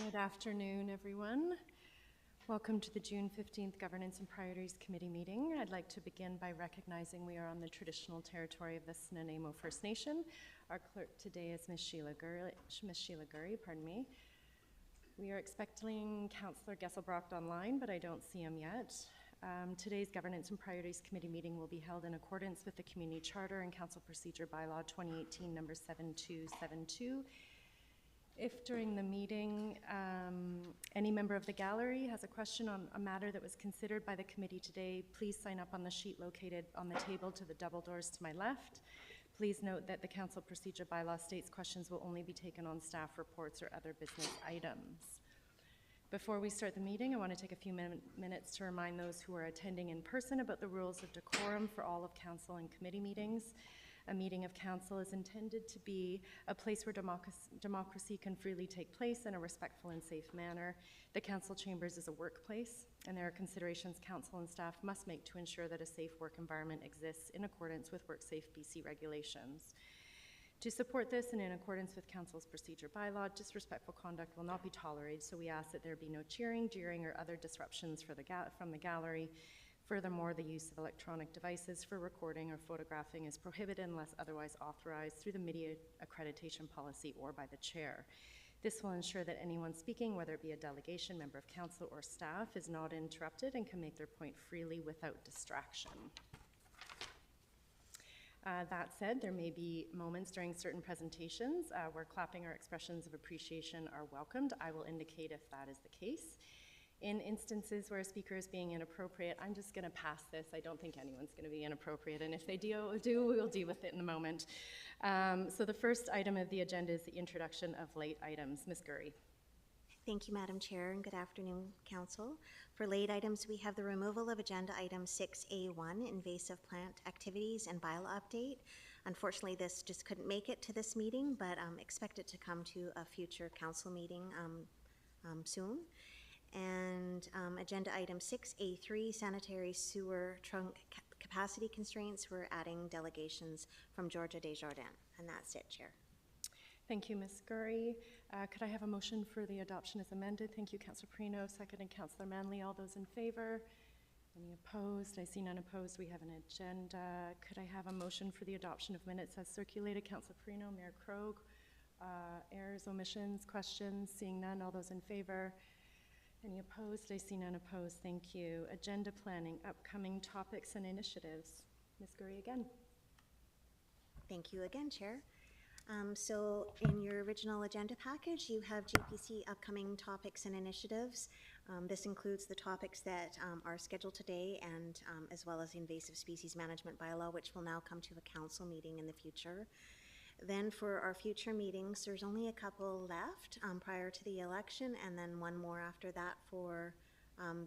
Good afternoon, everyone. Welcome to the June 15th Governance and Priorities Committee meeting. I'd like to begin by recognizing we are on the traditional territory of the Snuneymuxw First Nation. Our clerk today is Ms. Sheila Gurry. We are expecting Councillor Gesselbrocht online, but I don't see him yet. Today's Governance and Priorities Committee meeting will be held in accordance with the Community Charter and Council Procedure Bylaw 2018 number 7272. If during the meeting any member of the gallery has a question on a matter that was considered by the committee today, please sign up on the sheet located on the table to the double doors to my left. Please note that the Council Procedure Bylaw states questions will only be taken on staff reports or other business items. Before we start the meeting, I want to take a few minutes to remind those who are attending in person about the rules of decorum for all of Council and committee meetings. A meeting of Council is intended to be a place where democracy can freely take place in a respectful and safe manner. The Council chambers is a workplace, and there are considerations Council and staff must make to ensure that a safe work environment exists in accordance with WorkSafe BC regulations. To support this and in accordance with Council's procedure bylaw, disrespectful conduct will not be tolerated, so we ask that there be no cheering, jeering, or other disruptions from the gallery. Furthermore, the use of electronic devices for recording or photographing is prohibited unless otherwise authorized through the media accreditation policy or by the chair. This will ensure that anyone speaking, whether it be a delegation, member of council, or staff, is not interrupted and can make their point freely without distraction. That said, there may be moments during certain presentations where clapping or expressions of appreciation are welcomed. I will indicate if that is the case. In instances where a speaker is being inappropriate, I'm just going to pass this. I don't think anyone's going to be inappropriate, and if they do, we'll deal with it in a moment. So the first item of the agenda is the introduction of late items. Ms. Gurry. Thank you, Madam Chair, and good afternoon, Council. For late items, we have the removal of agenda item 6A1, invasive plant activities and bylaw update. Unfortunately, this just couldn't make it to this meeting, but expect it to come to a future Council meeting soon. And agenda item 6A3, sanitary sewer trunk capacity constraints. We're adding delegations from Georgia Desjardins, and that's it, Chair. Thank you, Ms. Gurry. Could I have a motion for the adoption as amended? Thank you, Councillor Perino. Seconded, Councillor Manley. All those in favor? Any opposed? I see none opposed. We have an agenda. Could I have a motion for the adoption of minutes as circulated? Councillor Perino, Mayor Krogh. Errors, omissions, questions? Seeing none. All those in favor? Any opposed? I see none opposed. Thank you. Agenda planning, upcoming topics and initiatives. Ms. Gurry again. Thank you again, Chair. So in your original agenda package, you have GPC upcoming topics and initiatives. This includes the topics that are scheduled today and as well as the invasive species management bylaw, which will now come to a council meeting in the future. Then for our future meetings, there's only a couple left prior to the election, and then one more after that for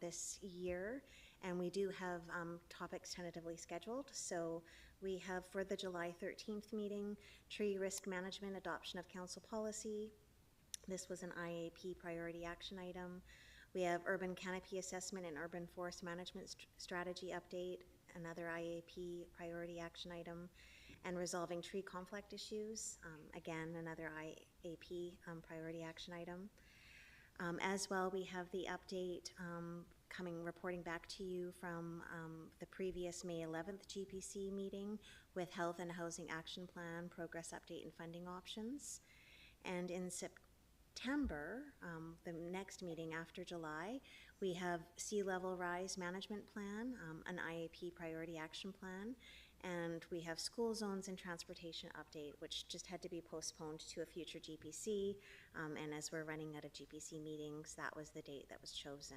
this year. And we do have topics tentatively scheduled. So we have for the July 13th meeting, tree risk management, adoption of council policy. This was an IAP priority action item. We have urban canopy assessment and urban forest management strategy update, another IAP priority action item. And resolving tree conflict issues, again, another IAP priority action item. As well, we have the update reporting back to you from the previous May 11th GPC meeting with Health and Housing Action Plan, progress update and funding options. And in September, the next meeting after July, we have sea level rise management plan, an IAP priority action plan, and we have school zones and transportation update, which just had to be postponed to a future GPC. And as we're running out of GPC meetings, that was the date that was chosen.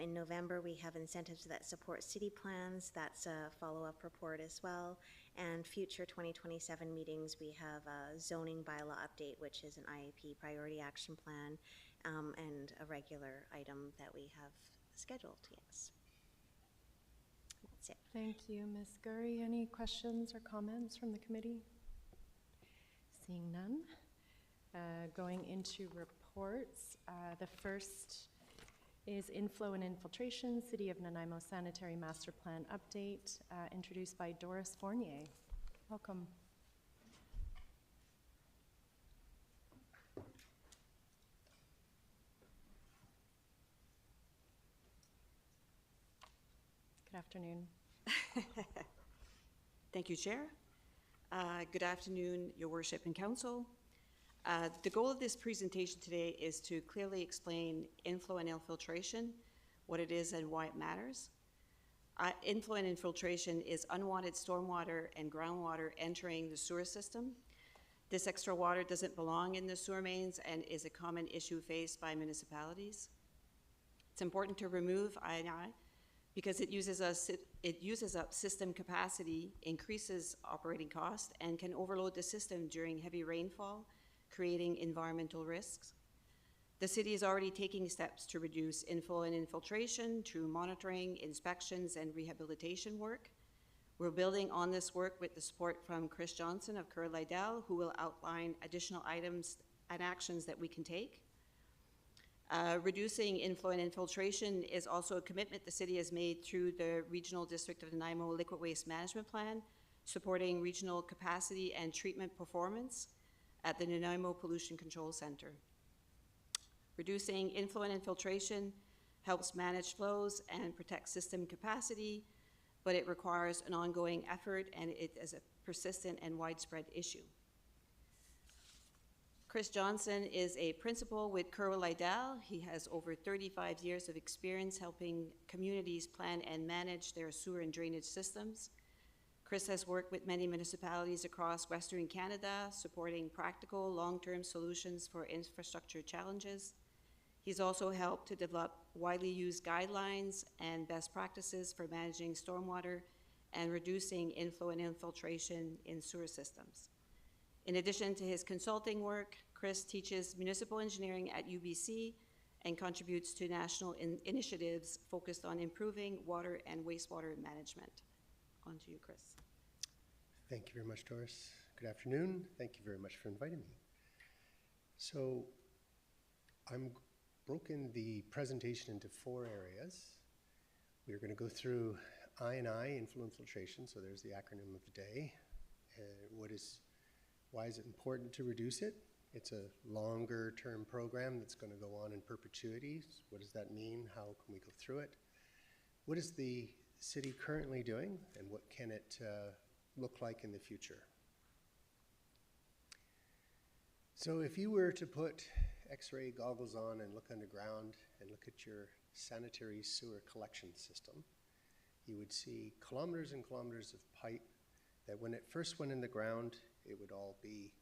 In November, we have incentives that support city plans. That's a follow-up report as well. And future 2027 meetings, we have a zoning bylaw update, which is an IAP priority action plan, and a regular item that we have scheduled, yes. That's it. Thank you, Ms. Gurry. Any questions or comments from the committee? Seeing none. Going into reports, the first is Inflow and Infiltration, City of Nanaimo Sanitary Master Plan Update, introduced by Doris Fournier. Welcome. Good afternoon. Thank you, Chair. Good afternoon, Your Worship and Council. The goal of this presentation today is to clearly explain inflow and infiltration, what it is and why it matters. Inflow and infiltration is unwanted stormwater and groundwater entering the sewer system. This extra water doesn't belong in the sewer mains and is a common issue faced by municipalities. It's important to remove I&I because it uses up system capacity, increases operating cost, and can overload the system during heavy rainfall, creating environmental risks. The city is already taking steps to reduce inflow and infiltration through monitoring, inspections, and rehabilitation work. We're building on this work with the support from Chris Johnson of Kerr Lydell, who will outline additional items and actions that we can take. Reducing inflow and infiltration is also a commitment the city has made through the Regional District of Nanaimo Liquid Waste Management Plan, supporting regional capacity and treatment performance at the Nanaimo Pollution Control Center. Reducing inflow and infiltration helps manage flows and protect system capacity, but it requires an ongoing effort and it is a persistent and widespread issue. Chris Johnson is a principal with Kerr Lydell. He has over 35 years of experience helping communities plan and manage their sewer and drainage systems. Chris has worked with many municipalities across Western Canada, supporting practical, long-term solutions for infrastructure challenges. He's also helped to develop widely used guidelines and best practices for managing stormwater and reducing inflow and infiltration in sewer systems. In addition to his consulting work, Chris teaches municipal engineering at UBC and contributes to national initiatives focused on improving water and wastewater management. On to you, Chris. Thank you very much, Doris. Good afternoon. Thank you very much for inviting me. So I'm broken the presentation into 4 areas. We're going to go through I&I, inflow infiltration, so there's the acronym of the day. Why is it important to reduce it? It's a longer term program that's going to go on in perpetuity. What does that mean? How can we go through it? What is the city currently doing, and what can it look like in the future? So if you were to put X-ray goggles on and look underground and look at your sanitary sewer collection system, you would see kilometers and kilometers of pipe that when it first went in the ground, it would all be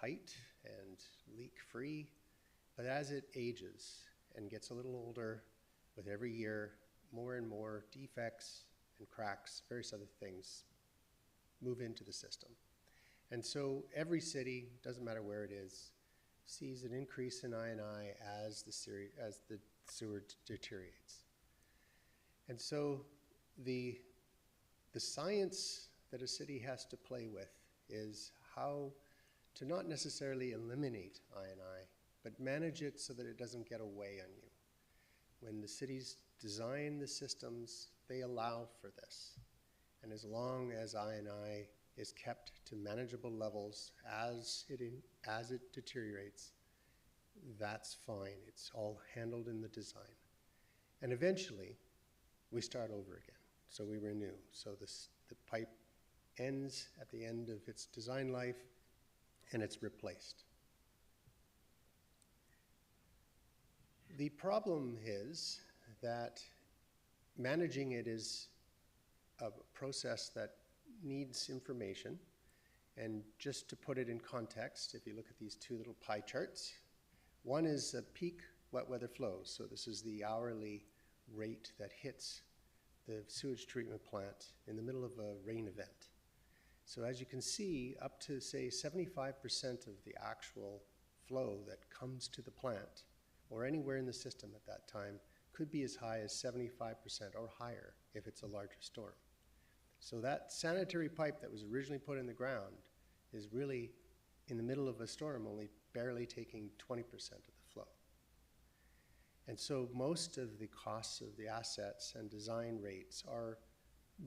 tight and leak-free. But as it ages and gets a little older, with every year, more and more defects and cracks, various other things, move into the system. And so every city, doesn't matter where it is, sees an increase in I&I as the sewer deteriorates. And so the science that a city has to play with is how to not necessarily eliminate I&I, but manage it so that it doesn't get away on you. When the cities design the systems, they allow for this. And as long as I&I is kept to manageable levels as it deteriorates, that's fine. It's all handled in the design. And eventually, we start over again. So we renew. So the pipe ends at the end of its design life, and it's replaced. The problem is that managing it is a process that needs information. And just to put it in context, if you look at these 2 little pie charts, one is a peak wet weather flows. So this is the hourly rate that hits the sewage treatment plant in the middle of a rain event. So as you can see, up to say 75% of the actual flow that comes to the plant or anywhere in the system at that time could be as high as 75% or higher if it's a larger storm. So that sanitary pipe that was originally put in the ground is really in the middle of a storm only barely taking 20% of the flow. And so most of the costs of the assets and design rates are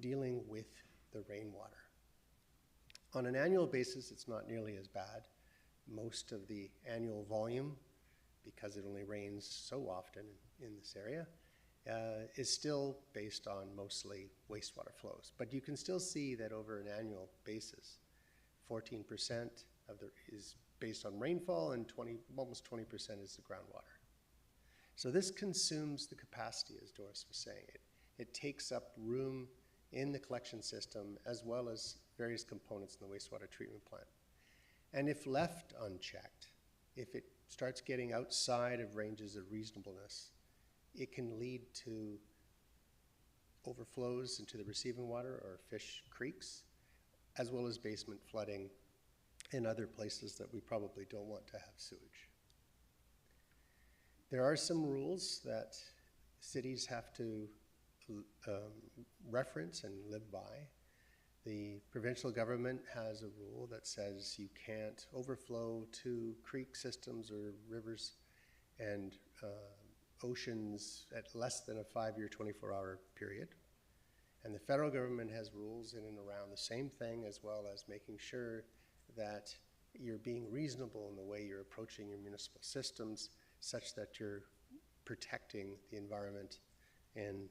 dealing with the rainwater. On an annual basis, it's not nearly as bad. Most of the annual volume, because it only rains so often in this area, is still based on mostly wastewater flows. But you can still see that over an annual basis, 14% is based on rainfall and almost 20% is the groundwater. So this consumes the capacity, as Doris was saying. It takes up room in the collection system as well as various components in the wastewater treatment plant. And if left unchecked, if it starts getting outside of ranges of reasonableness, it can lead to overflows into the receiving water or fish creeks, as well as basement flooding in other places that we probably don't want to have sewage. There are some rules that cities have to reference and live by. The provincial government has a rule that says you can't overflow to creek systems or rivers and oceans at less than a 5-year, 24-hour period. And the federal government has rules in and around the same thing, as well as making sure that you're being reasonable in the way you're approaching your municipal systems, such that you're protecting the environment and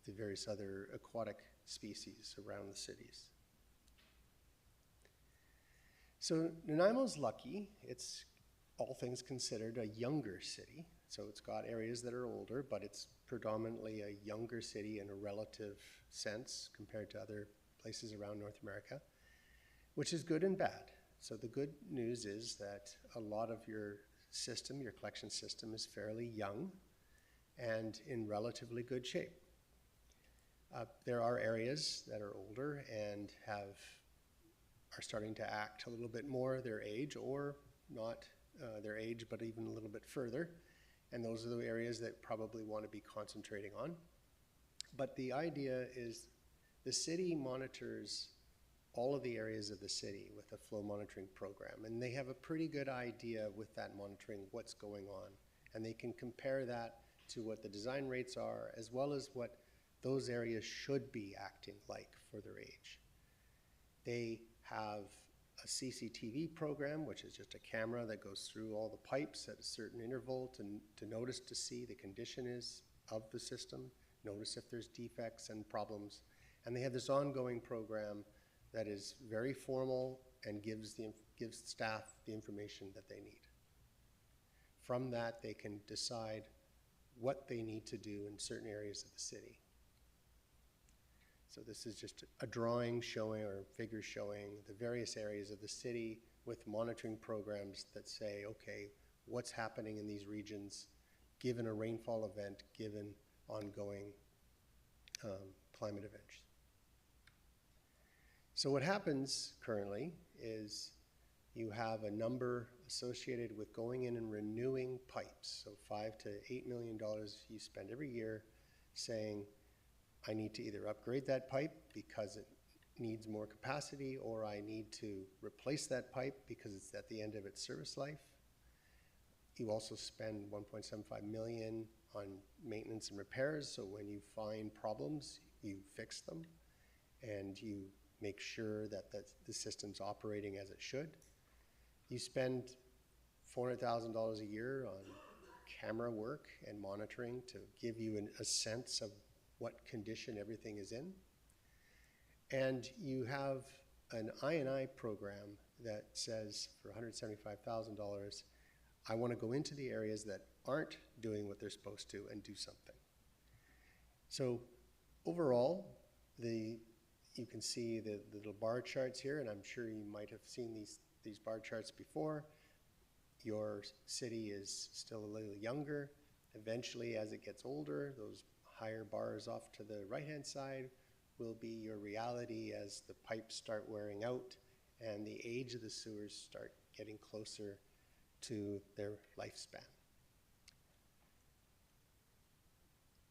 the various other aquatic species around the cities. So Nanaimo's lucky. It's, all things considered, a younger city. So it's got areas that are older, but it's predominantly a younger city in a relative sense compared to other places around North America, which is good and bad. So the good news is that a lot of your system, your collection system, is fairly young and in relatively good shape. There are areas that are older and are starting to act a little bit more their age, or not their age, but even a little bit further. And those are the areas that probably want to be concentrating on. But the idea is the city monitors all of the areas of the city with a flow monitoring program. And they have a pretty good idea with that monitoring what's going on. And they can compare that to what the design rates are, as well as what those areas should be acting like for their age. They have a CCTV program, which is just a camera that goes through all the pipes at a certain interval to notice, to see the condition is of the system, notice if there's defects and problems. And they have this ongoing program that is very formal and gives staff the information that they need. From that, they can decide what they need to do in certain areas of the city. So this is just a drawing showing, or figure showing, the various areas of the city with monitoring programs that say, okay, what's happening in these regions given a rainfall event, given ongoing climate events. So what happens currently is you have a number associated with going in and renewing pipes. So $5 to $8 million you spend every year saying, I need to either upgrade that pipe because it needs more capacity, or I need to replace that pipe because it's at the end of its service life. You also spend $1.75 million on maintenance and repairs, so when you find problems, you fix them, and you make sure that the system's operating as it should. You spend $400,000 a year on camera work and monitoring to give you a sense of what condition everything is in. And you have an I&I program that says for $175,000, I want to go into the areas that aren't doing what they're supposed to and do something. So overall, you can see the little bar charts here, and I'm sure you might have seen these bar charts before. Your city is still a little younger. Eventually, as it gets older, those higher bars off to the right-hand side will be your reality as the pipes start wearing out and the age of the sewers start getting closer to their lifespan.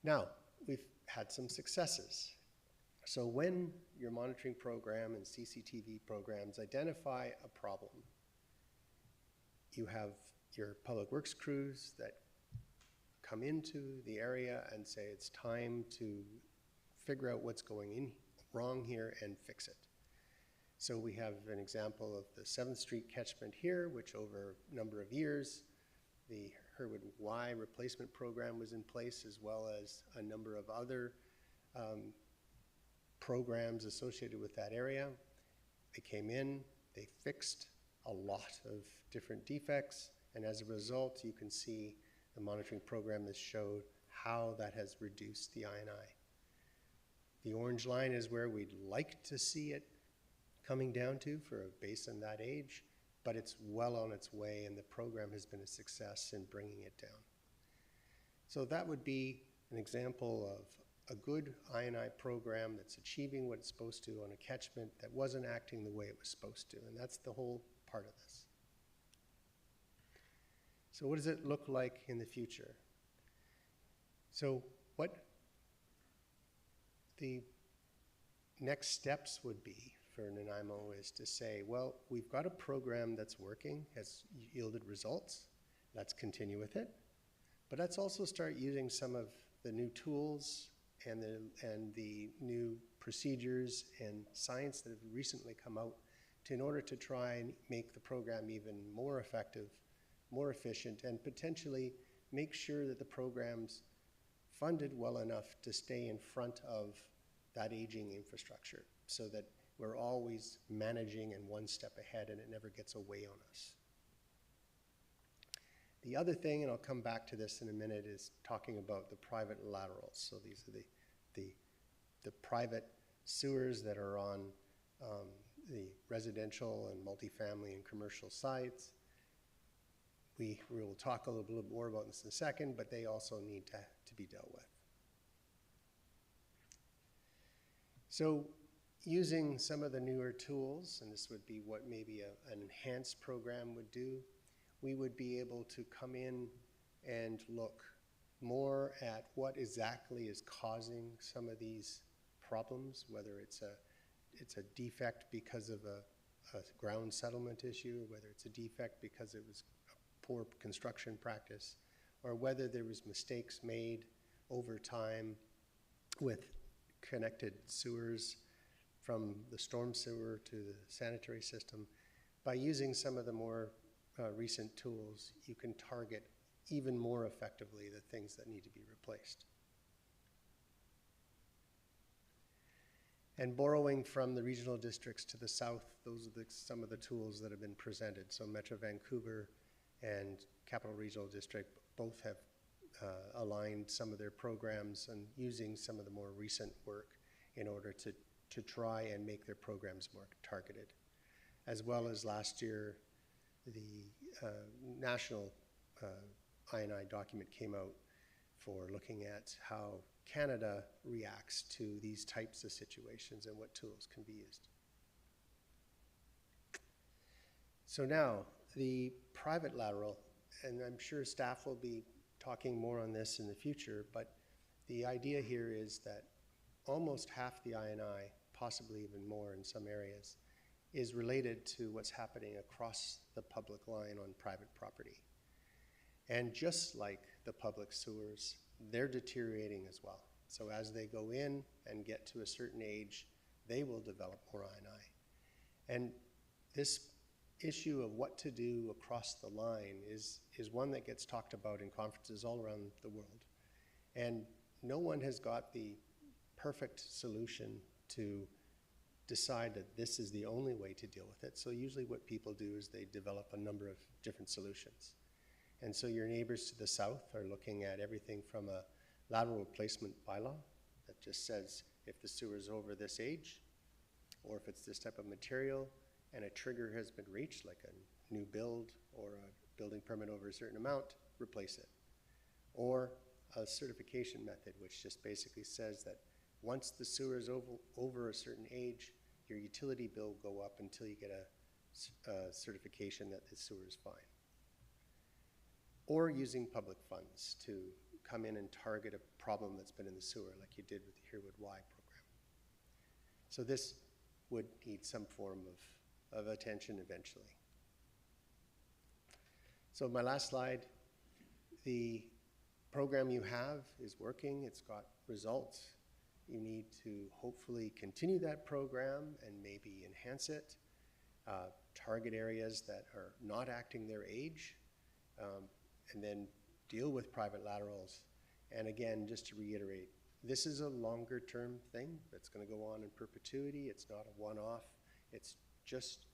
Now, we've had some successes. So when your monitoring program and CCTV programs identify a problem, you have your public works crews that come into the area and say it's time to figure out what's going wrong here and fix it. So we have an example of the 7th Street catchment here, which over a number of years, the Herwood Y replacement program was in place, as well as a number of other programs associated with that area. They came in, they fixed a lot of different defects, and as a result, you can see the monitoring program that showed how that has reduced the INI. The orange line is where we'd like to see it coming down to for a basin that age, but it's well on its way, and the program has been a success in bringing it down. So that would be an example of a good INI program that's achieving what it's supposed to on a catchment that wasn't acting the way it was supposed to, and that's the whole part of this. So what does it look like in the future? So what the next steps would be for Nanaimo is to say, well, we've got a program that's working, has yielded results, let's continue with it, but let's also start using some of the new tools and the new procedures and science that have recently come out in order to try and make the program even more effective, more efficient, and potentially make sure that the program's funded well enough to stay in front of that aging infrastructure so that we're always managing and one step ahead and it never gets away on us. The other thing, and I'll come back to this in a minute, is talking about the private laterals. So these are the private sewers that are on the residential and multifamily and commercial sites. We will talk a little bit more about this in a second, but they also need to be dealt with. So using some of the newer tools, and this would be what maybe an enhanced program would do, we would be able to come in and look more at what exactly is causing some of these problems, whether it's a defect because of a ground settlement issue, or whether it's a defect because it was a poor construction practice, or whether there was mistakes made over time with connected sewers from the storm sewer to the sanitary system. By using some of the more recent tools, you can target even more effectively the things that need to be replaced. And borrowing from the regional districts to the south, those are some of the tools that have been presented. So Metro Vancouver and Capital Regional District both have aligned some of their programs and using some of the more recent work in order to try and make their programs more targeted. As well as last year, the national INI document came out for looking at how Canada reacts to these types of situations and what tools can be used. So now, the private lateral, and I'm sure staff will be talking more on this in the future, but the idea here is that almost half the INI, possibly even more in some areas, is related to what's happening across the public line on private property. And just like the public sewers, they're deteriorating as well. So as they go in and get to a certain age, they will develop more INI. And this issue of what to do across the line is one that gets talked about in conferences all around the world. And no one has got the perfect solution to decide that this is the only way to deal with it. So usually what people do is they develop a number of different solutions. And so your neighbors to the south are looking at everything from a lateral replacement bylaw that just says if the sewer is over this age, or if it's this type of material and a trigger has been reached, like a new build or a building permit over a certain amount, replace it. Or a certification method, which just basically says that once the sewer is over a certain age, your utility bill will go up until you get a certification that the sewer is fine. Or using public funds to come in and target a problem that's been in the sewer, like you did with the Herwood Y program. So this would need some form of attention eventually. So my last slide, the program you have is working, it's got results. You need to hopefully continue that program and maybe enhance it, target areas that are not acting their age, and then deal with private laterals. And again, just to reiterate, this is a longer term thing that's going to go on in perpetuity. It's not a one-off. It's just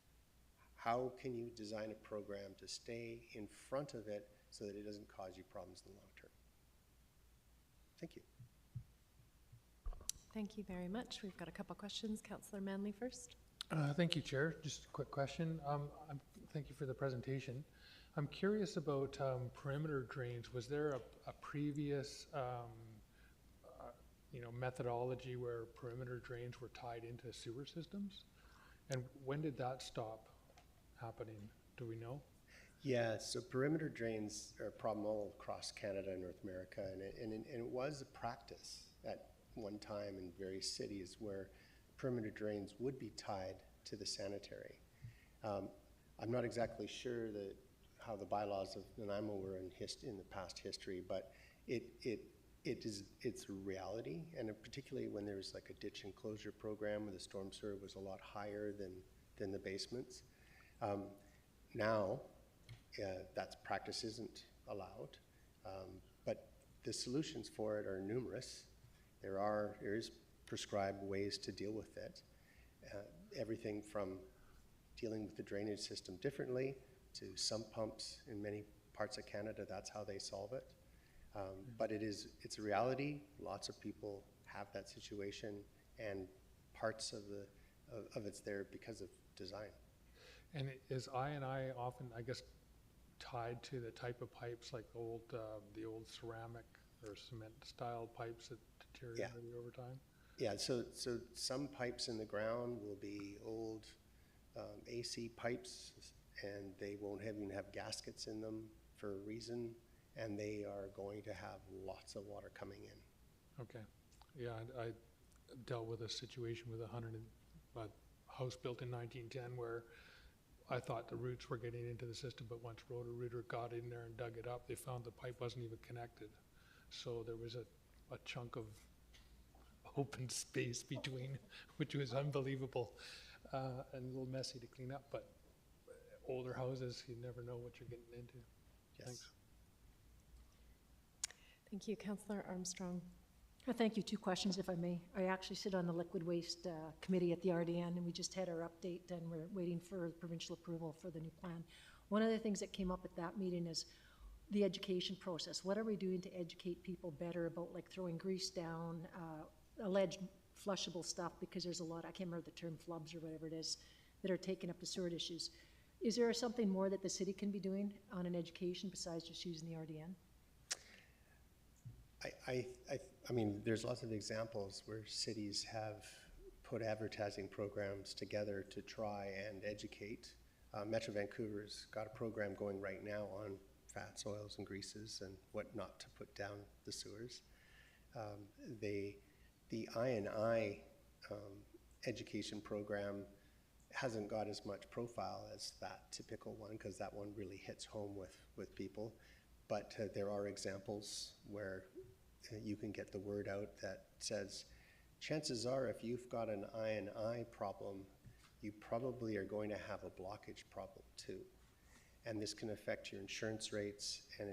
how can you design a program to stay in front of it so that it doesn't cause you problems in the long term. Thank you. Thank you very much. We've got a couple questions. Councillor Manley first. Thank you, Chair. Just a quick question. Thank you for the presentation. I'm curious about perimeter drains. Was there a previous methodology where perimeter drains were tied into sewer systems? And when did that stop happening? Do we know? Yeah, so perimeter drains are a problem all across Canada and North America, and it was a practice at one time in various cities where perimeter drains would be tied to the sanitary. I'm not exactly sure how the bylaws of Nanaimo were in the past history, but it's a reality, and particularly when there's like a ditch enclosure program where the storm sewer was a lot higher than the basements. Now, that practice isn't allowed, but the solutions for it are numerous. There is prescribed ways to deal with it. Everything from dealing with the drainage system differently to sump pumps in many parts of Canada. That's how they solve it. But it's a reality. Lots of people have that situation, and parts of it's there because of design. And is I&I often, I guess, tied to the type of pipes like the old ceramic or cement style pipes that deteriorate over time? Yeah, so some pipes in the ground will be old AC pipes, and they won't even have gaskets in them for a reason, and they are going to have lots of water coming in. Okay. Yeah, I dealt with a situation with a house built in 1910 where I thought the roots were getting into the system, but once Roto-Rooter got in there and dug it up, they found the pipe wasn't even connected. So there was a chunk of open space between, which was unbelievable and a little messy to clean up. But older houses, you never know what you're getting into. Yes. Thanks. Thank you. Councillor Armstrong. Thank you. 2 questions, if I may. I actually sit on the liquid waste committee at the RDN, and we just had our update, and we're waiting for provincial approval for the new plan. One of the things that came up at that meeting is the education process. What are we doing to educate people better about like throwing grease down, alleged flushable stuff, because there's a lot, I can't remember the term, flubs or whatever it is, that are taking up the sewer issues. Is there something more that the city can be doing on an education besides just using the RDN? I mean, there's lots of examples where cities have put advertising programs together to try and educate. Metro Vancouver's got a program going right now on fats, oils, and greases and what not to put down the sewers. The I&I education program hasn't got as much profile as that typical one, because that one really hits home with people. But there are examples where you can get the word out that says, chances are if you've got an I&I problem, you probably are going to have a blockage problem too. And this can affect your insurance rates, and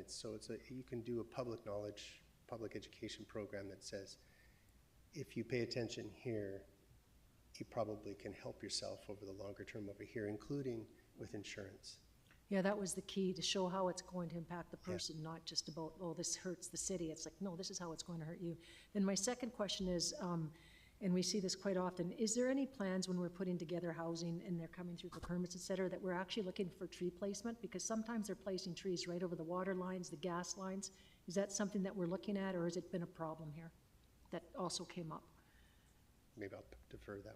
you can do a public knowledge, public education program that says, if you pay attention here, you probably can help yourself over the longer term over here, including with insurance. Yeah, that was the key, to show how it's going to impact the person, not just about, oh, this hurts the city. It's like, no, this is how it's going to hurt you. Then my second question is, and we see this quite often, is there any plans when we're putting together housing and they're coming through for permits, et cetera, that we're actually looking for tree placement? Because sometimes they're placing trees right over the water lines, the gas lines. Is that something that we're looking at, or has it been a problem here that also came up? Maybe I'll defer that one.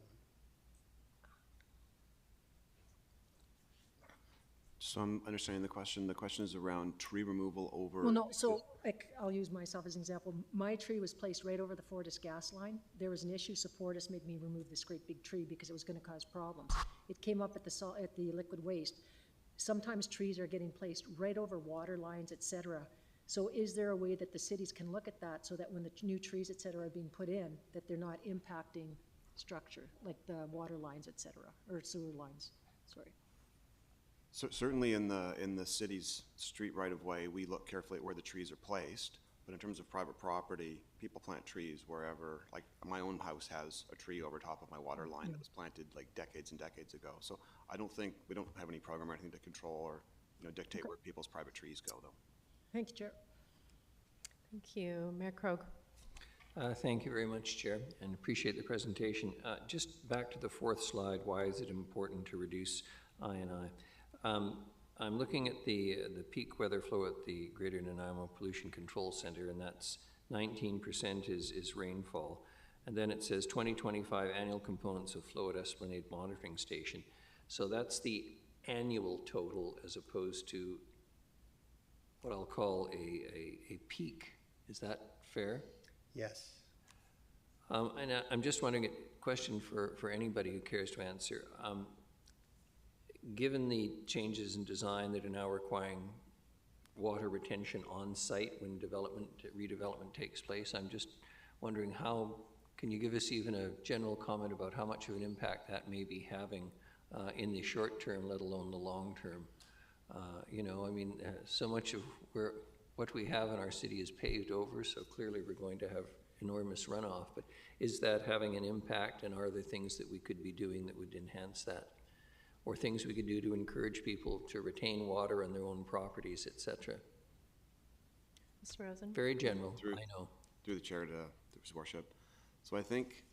So I'm understanding the question. The question is around tree removal over... Well, no, so like, I'll use myself as an example. My tree was placed right over the Fortis gas line. There was an issue, so Fortis made me remove this great big tree because it was going to cause problems. It came up at the liquid waste. Sometimes trees are getting placed right over water lines, et cetera. So is there a way that the cities can look at that so that when the new trees, et cetera, are being put in, that they're not impacting structure, like the water lines, et cetera, or sewer lines? Sorry. Certainly in the city's street right-of-way, we look carefully at where the trees are placed. But in terms of private property, people plant trees wherever, like my own house has a tree over top of my water line that was planted like decades and decades ago. So I don't think, we don't have any program or anything to control or, dictate where people's private trees go, though. Thank you, Chair. Thank you. Mayor Krog. Thank you very much, Chair, and appreciate the presentation. Just back to the fourth slide, why is it important to reduce I&I? I'm looking at the peak weather flow at the Greater Nanaimo Pollution Control Center, and that's 19% is rainfall. And then it says 2025 annual components of flow at Esplanade Monitoring Station. So that's the annual total as opposed to what I'll call a peak. Is that fair? Yes. And I'm just wondering, a question for anybody who cares to answer. Given the changes in design that are now requiring water retention on site when redevelopment takes place, I'm just wondering can you give us even a general comment about how much of an impact that may be having in the short term, let alone the long term? So much of what we have in our city is paved over, so clearly we're going to have enormous runoff, but is that having an impact, and are there things that we could be doing that would enhance that? Or things we could do to encourage people to retain water on their own properties, et cetera? Mr. Rosen. Very general, Through- I know. Through the chair to His Worship. So I think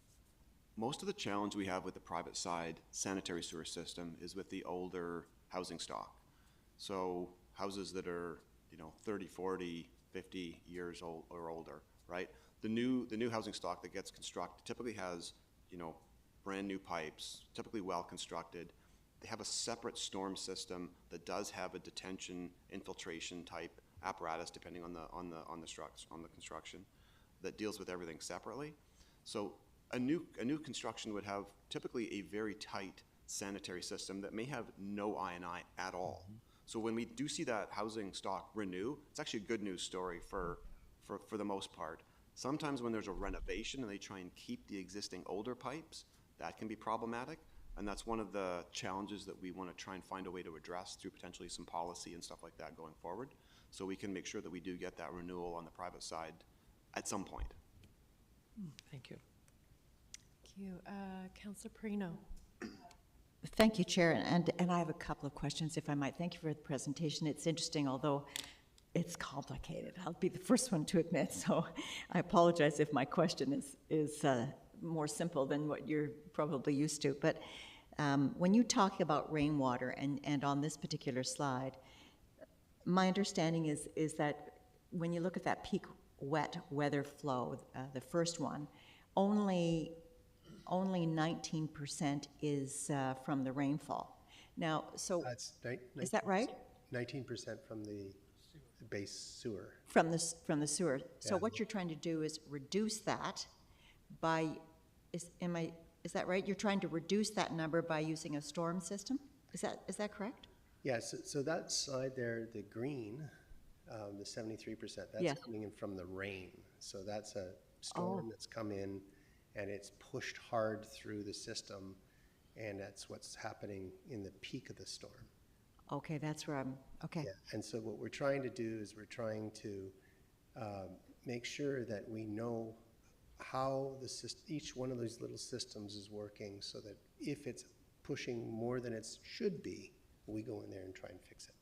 most of the challenge we have with the private side sanitary sewer system is with the older housing stock. So houses that are, 30, 40, 50 years old or older, right? The new housing stock that gets constructed typically has, brand new pipes, typically well constructed. They have a separate storm system that does have a detention infiltration type apparatus, depending on the construction, that deals with everything separately. So a new construction would have typically a very tight sanitary system that may have no I&I at all. So when we do see that housing stock renew, it's actually a good news story for the most part. Sometimes when there's a renovation and they try and keep the existing older pipes, that can be problematic. And that's one of the challenges that we want to try and find a way to address through potentially some policy and stuff like that going forward. So we can make sure that we do get that renewal on the private side at some point. Thank you. Thank you. Councillor Perino. Thank you, Chair, and I have a couple of questions, if I might. Thank you for the presentation. It's interesting, although it's complicated. I'll be the first one to admit, so I apologize if my question is more simple than what you're probably used to. But when you talk about rainwater, and on this particular slide, my understanding is that when you look at that peak wet weather flow, the first one, only 19% is from the rainfall. Now, so That's is that right? 19% from the base sewer. From the sewer. So Yeah. what you're trying to do is reduce that by, is that right? You're trying to reduce that number by using a storm system? Is that correct? Yes, so that side there, the green, the 73%, that's Yes. coming in from the rain. So that's a storm that's come in and it's pushed hard through the system, and that's what's happening in the peak of the storm. Okay, that's where okay. Yeah, and so what we're trying to do is we're trying to make sure that we know how each one of these little systems is working, so that if it's pushing more than it should be, we go in there and try and fix it.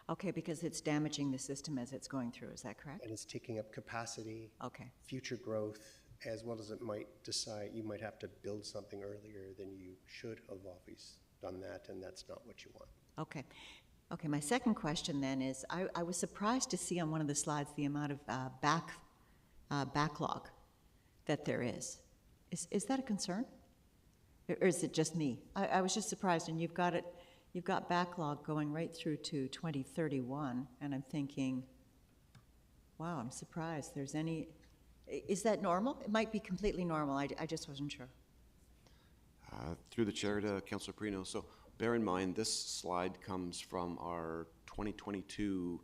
Okay, because it's damaging the system as it's going through, is that correct? And it's taking up capacity, Okay, future growth, as well as it might decide you might have to build something earlier than you should have always done that, and that's not what you want. okay. Okay, my second question then is, I was surprised to see on one of the slides the amount of backlog that there is. Is that a concern? Or is it just me? I was just surprised, and you've got backlog going right through to 2031, and I'm thinking, wow, I'm surprised there's any, is that normal? It might be completely normal, I just wasn't sure. Through the chair to Councillor Perino. So bear in mind, this slide comes from our 2022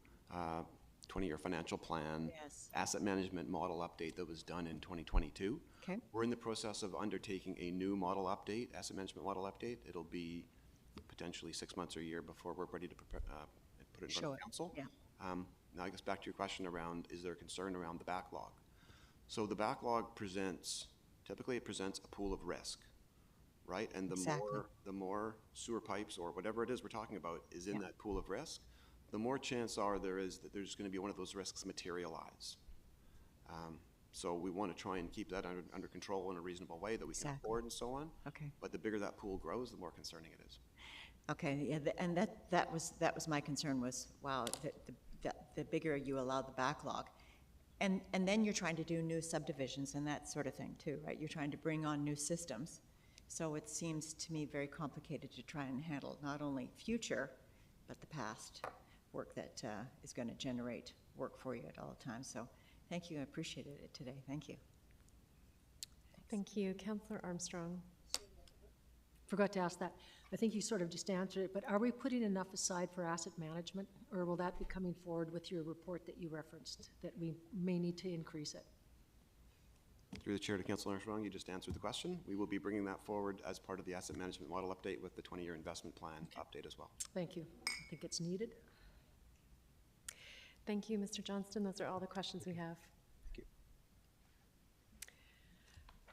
20-year financial plan, Yes. asset management model update that was done in 2022. Okay. We're in the process of undertaking a new model update, asset management model update. It'll be potentially 6 months or a year before we're ready to put it in front Show of it, council. yeah. Now I guess back to your question around, is there a concern around the backlog? So the backlog typically it presents a pool of risk, right? And Exactly. the more sewer pipes or whatever it is we're talking about is in Yeah. that pool of risk, the more chance there is that there's going to be one of those risks materialize. So we want to try and keep that under control in a reasonable way that we can Exactly. afford and so on. Okay. But the bigger that pool grows, the more concerning it is. Okay, yeah, and that was my concern was, wow, the bigger you allow the backlog. And then you're trying to do new subdivisions and that sort of thing too, right? You're trying to bring on new systems. So it seems to me very complicated to try and handle not only future, but the past work that is going to generate work for you at all times. So thank you, I appreciated it today. Thank you. Thank you. Councillor Armstrong. Forgot to ask that. I think you sort of just answered it, but are we putting enough aside for asset management? Or will that be coming forward with your report that you referenced, that we may need to increase it? Through the chair to Councillor Armstrong, you just answered the question. We will be bringing that forward as part of the asset management model update with the 20-year investment plan update as well. Thank you. I think it's needed. Thank you, Mr. Johnston. Those are all the questions we have. Thank you.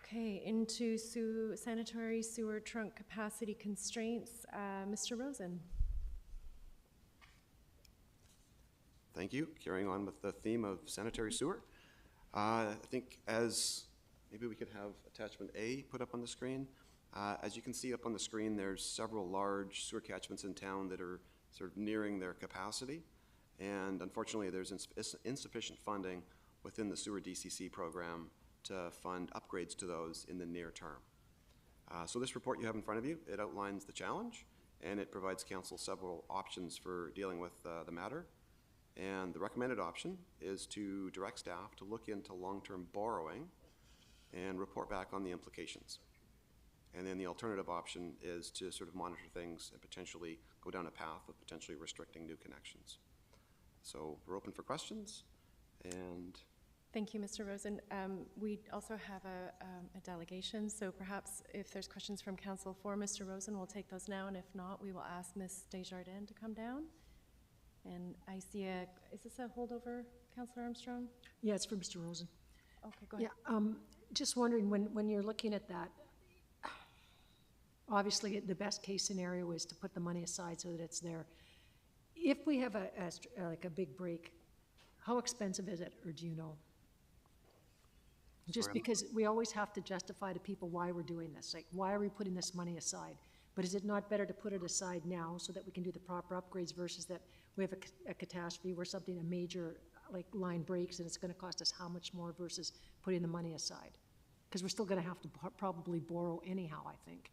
Okay, into sanitary sewer trunk capacity constraints. Mr. Rosen. Thank you. Carrying on with the theme of sanitary sewer. I think maybe we could have attachment A put up on the screen. As you can see up on the screen, there's several large sewer catchments in town that are sort of nearing their capacity. And unfortunately, there's insufficient funding within the sewer DCC program to fund upgrades to those in the near term. So this report you have in front of you, it outlines the challenge, and it provides council several options for dealing with the matter. And the recommended option is to direct staff to look into long-term borrowing and report back on the implications. And then the alternative option is to sort of monitor things and potentially go down a path of potentially restricting new connections. So we're open for questions, and Thank you, Mr. Rosen. We also have a delegation, so perhaps if there's questions from council for Mr. Rosen, we'll take those now, and if not, we will ask Ms. Desjardins to come down. And I see is this a holdover, Councillor Armstrong? Yeah, it's for Mr. Rosen. Okay, go ahead. Yeah, just wondering, when you're looking at that, obviously, the best case scenario is to put the money aside so that it's there. If we have like a big break, how expensive is it, or do you know? Just because we always have to justify to people why we're doing this, like, why are we putting this money aside? But is it not better to put it aside now so that we can do the proper upgrades versus that we have a catastrophe where a major, like, line breaks and it's gonna cost us how much more versus putting the money aside? Because we're still gonna have to probably borrow anyhow, I think.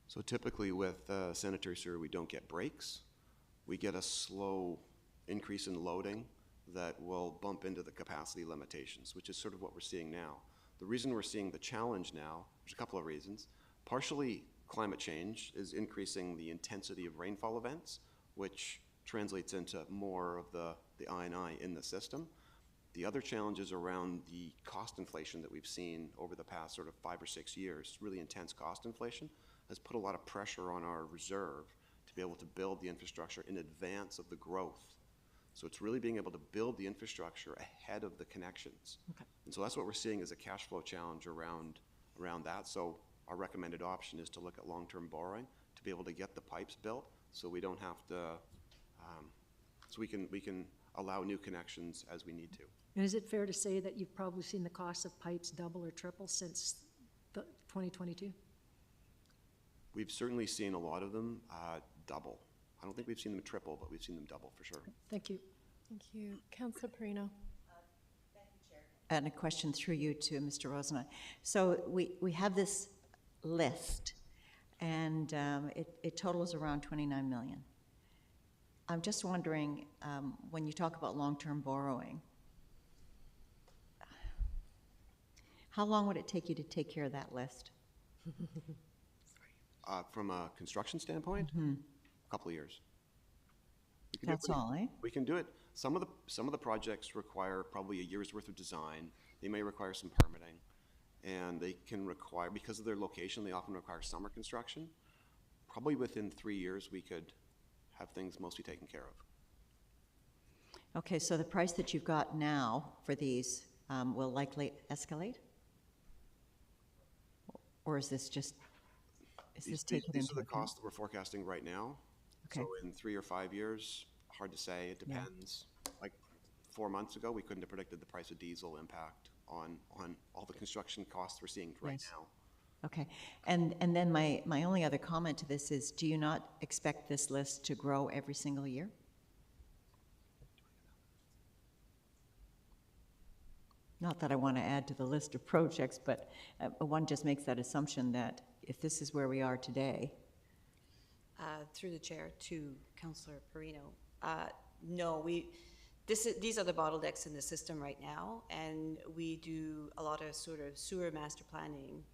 so typically with sanitary sewer, we don't get breaks. We get a slow increase in loading that will bump into the capacity limitations, which is sort of what we're seeing now. The reason we're seeing the challenge now, there's a couple of reasons. Partially, climate change is increasing the intensity of rainfall events, which translates into more of the I&I in the system. The other challenge is around the cost inflation that we've seen over the past sort of 5 or 6 years. Really intense cost inflation has put a lot of pressure on our reserve to be able to build the infrastructure in advance of the growth. So it's really being able to build the infrastructure ahead of the connections. Okay. And so that's what we're seeing as a cash flow challenge around that. So our recommended option is to look at long-term borrowing to be able to get the pipes built so we don't have to, so we can allow new connections as we need to. And is it fair to say that you've probably seen the cost of pipes double or triple since 2022? We've certainly seen a lot of them double. I don't think we've seen them triple, but we've seen them double for sure. Thank you. Thank you. Councillor Perino. And a question through you to Mr. Rosen. So we have this list, and it totals around 29 million. I'm just wondering, when you talk about long-term borrowing, how long would it take you to take care of that list? From a construction standpoint, a couple of years. That's all, eh? We can do it. Some of the projects require probably a year's worth of design. They may require some permitting, and they can require, because of their location, they often require summer construction. probably within 3 years, we could have things mostly taken care of. Okay, so the price that you've got now for these will likely escalate? Or is this just, is this taken These into are the account? costs that we're forecasting right now. So Okay. in 3 or 5 years, hard to say, it Yeah. depends. Like 4 months ago, we couldn't have predicted the price of diesel impact on all the construction costs we're seeing right Yes. now. Okay, and then my only other comment to this is, do you not expect this list to grow every single year? Not that I want to add to the list of projects, but one just makes that assumption that if this is where we are today, Through the chair to Councillor Perino. No, these are the bottlenecks in the system right now, and we do a lot of sort of sewer master planning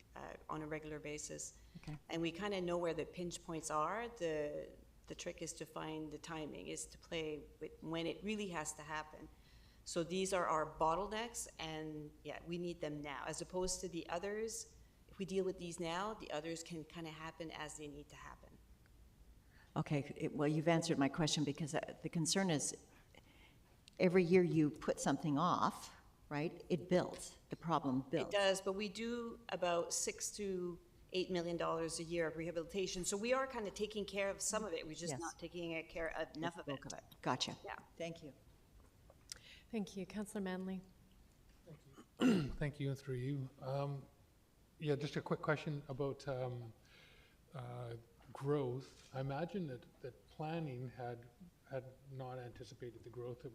on a regular basis. Okay. And we kind of know where the pinch points are. The trick is to find the timing, is to play with when it really has to happen. So these are our bottlenecks, and yeah, we need them now, as opposed to the others. If we deal with these now, the others can kind of happen as they need to happen. okay, well, you've answered my question, because the concern is, every year you put something off, right, it builds, the problem builds. It does, but we do about $6 to $8 million a year of rehabilitation. So we are kind of taking care of some of it. We're just Yes. not taking care of enough of it. Bulk of it. Gotcha. Yeah. Thank you. Thank you. Councillor Manley. Thank you, and through you. Yeah, just a quick question about growth. I imagine that planning had not anticipated the growth that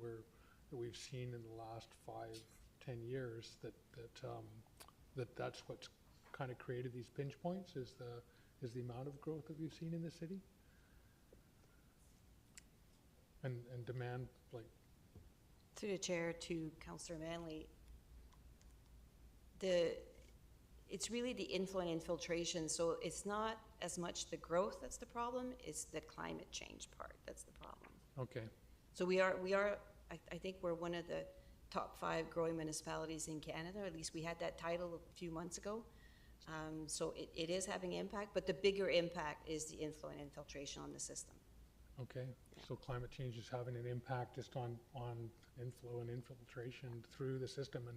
we've seen in the last 5-10 years. That's what's kind of created these pinch points, is the amount of growth that we've seen in the city, and demand, like. Through the chair to Councillor Manley, it's really the inflow and infiltration. So it's not as much the growth that's the problem, it's the climate change part that's the problem. Okay. So I think we're one of the top 5 growing municipalities in Canada. At least we had that title a few months ago. So it is having impact, but the bigger impact is the inflow and infiltration on the system. Okay, so climate change is having an impact just on inflow and infiltration through the system,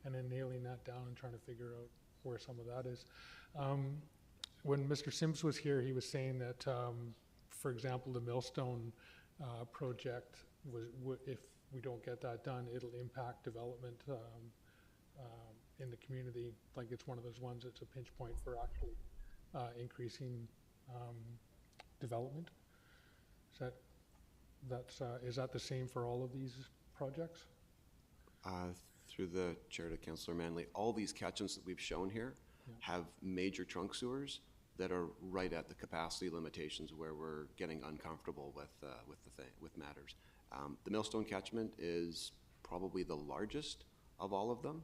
and then nailing that down and trying to figure out where some of that is. When Mr. Sims was here, he was saying that, for example, the Millstone project if we don't get that done, it'll impact development in the community. Like, it's one of those ones that's a pinch point for actually increasing development. Is that the same for all of these projects? Through the chair to Councillor Manley, all these catchments that we've shown here have major trunk sewers that are right at the capacity limitations where we're getting uncomfortable with matters. The Millstone catchment is probably the largest of all of them,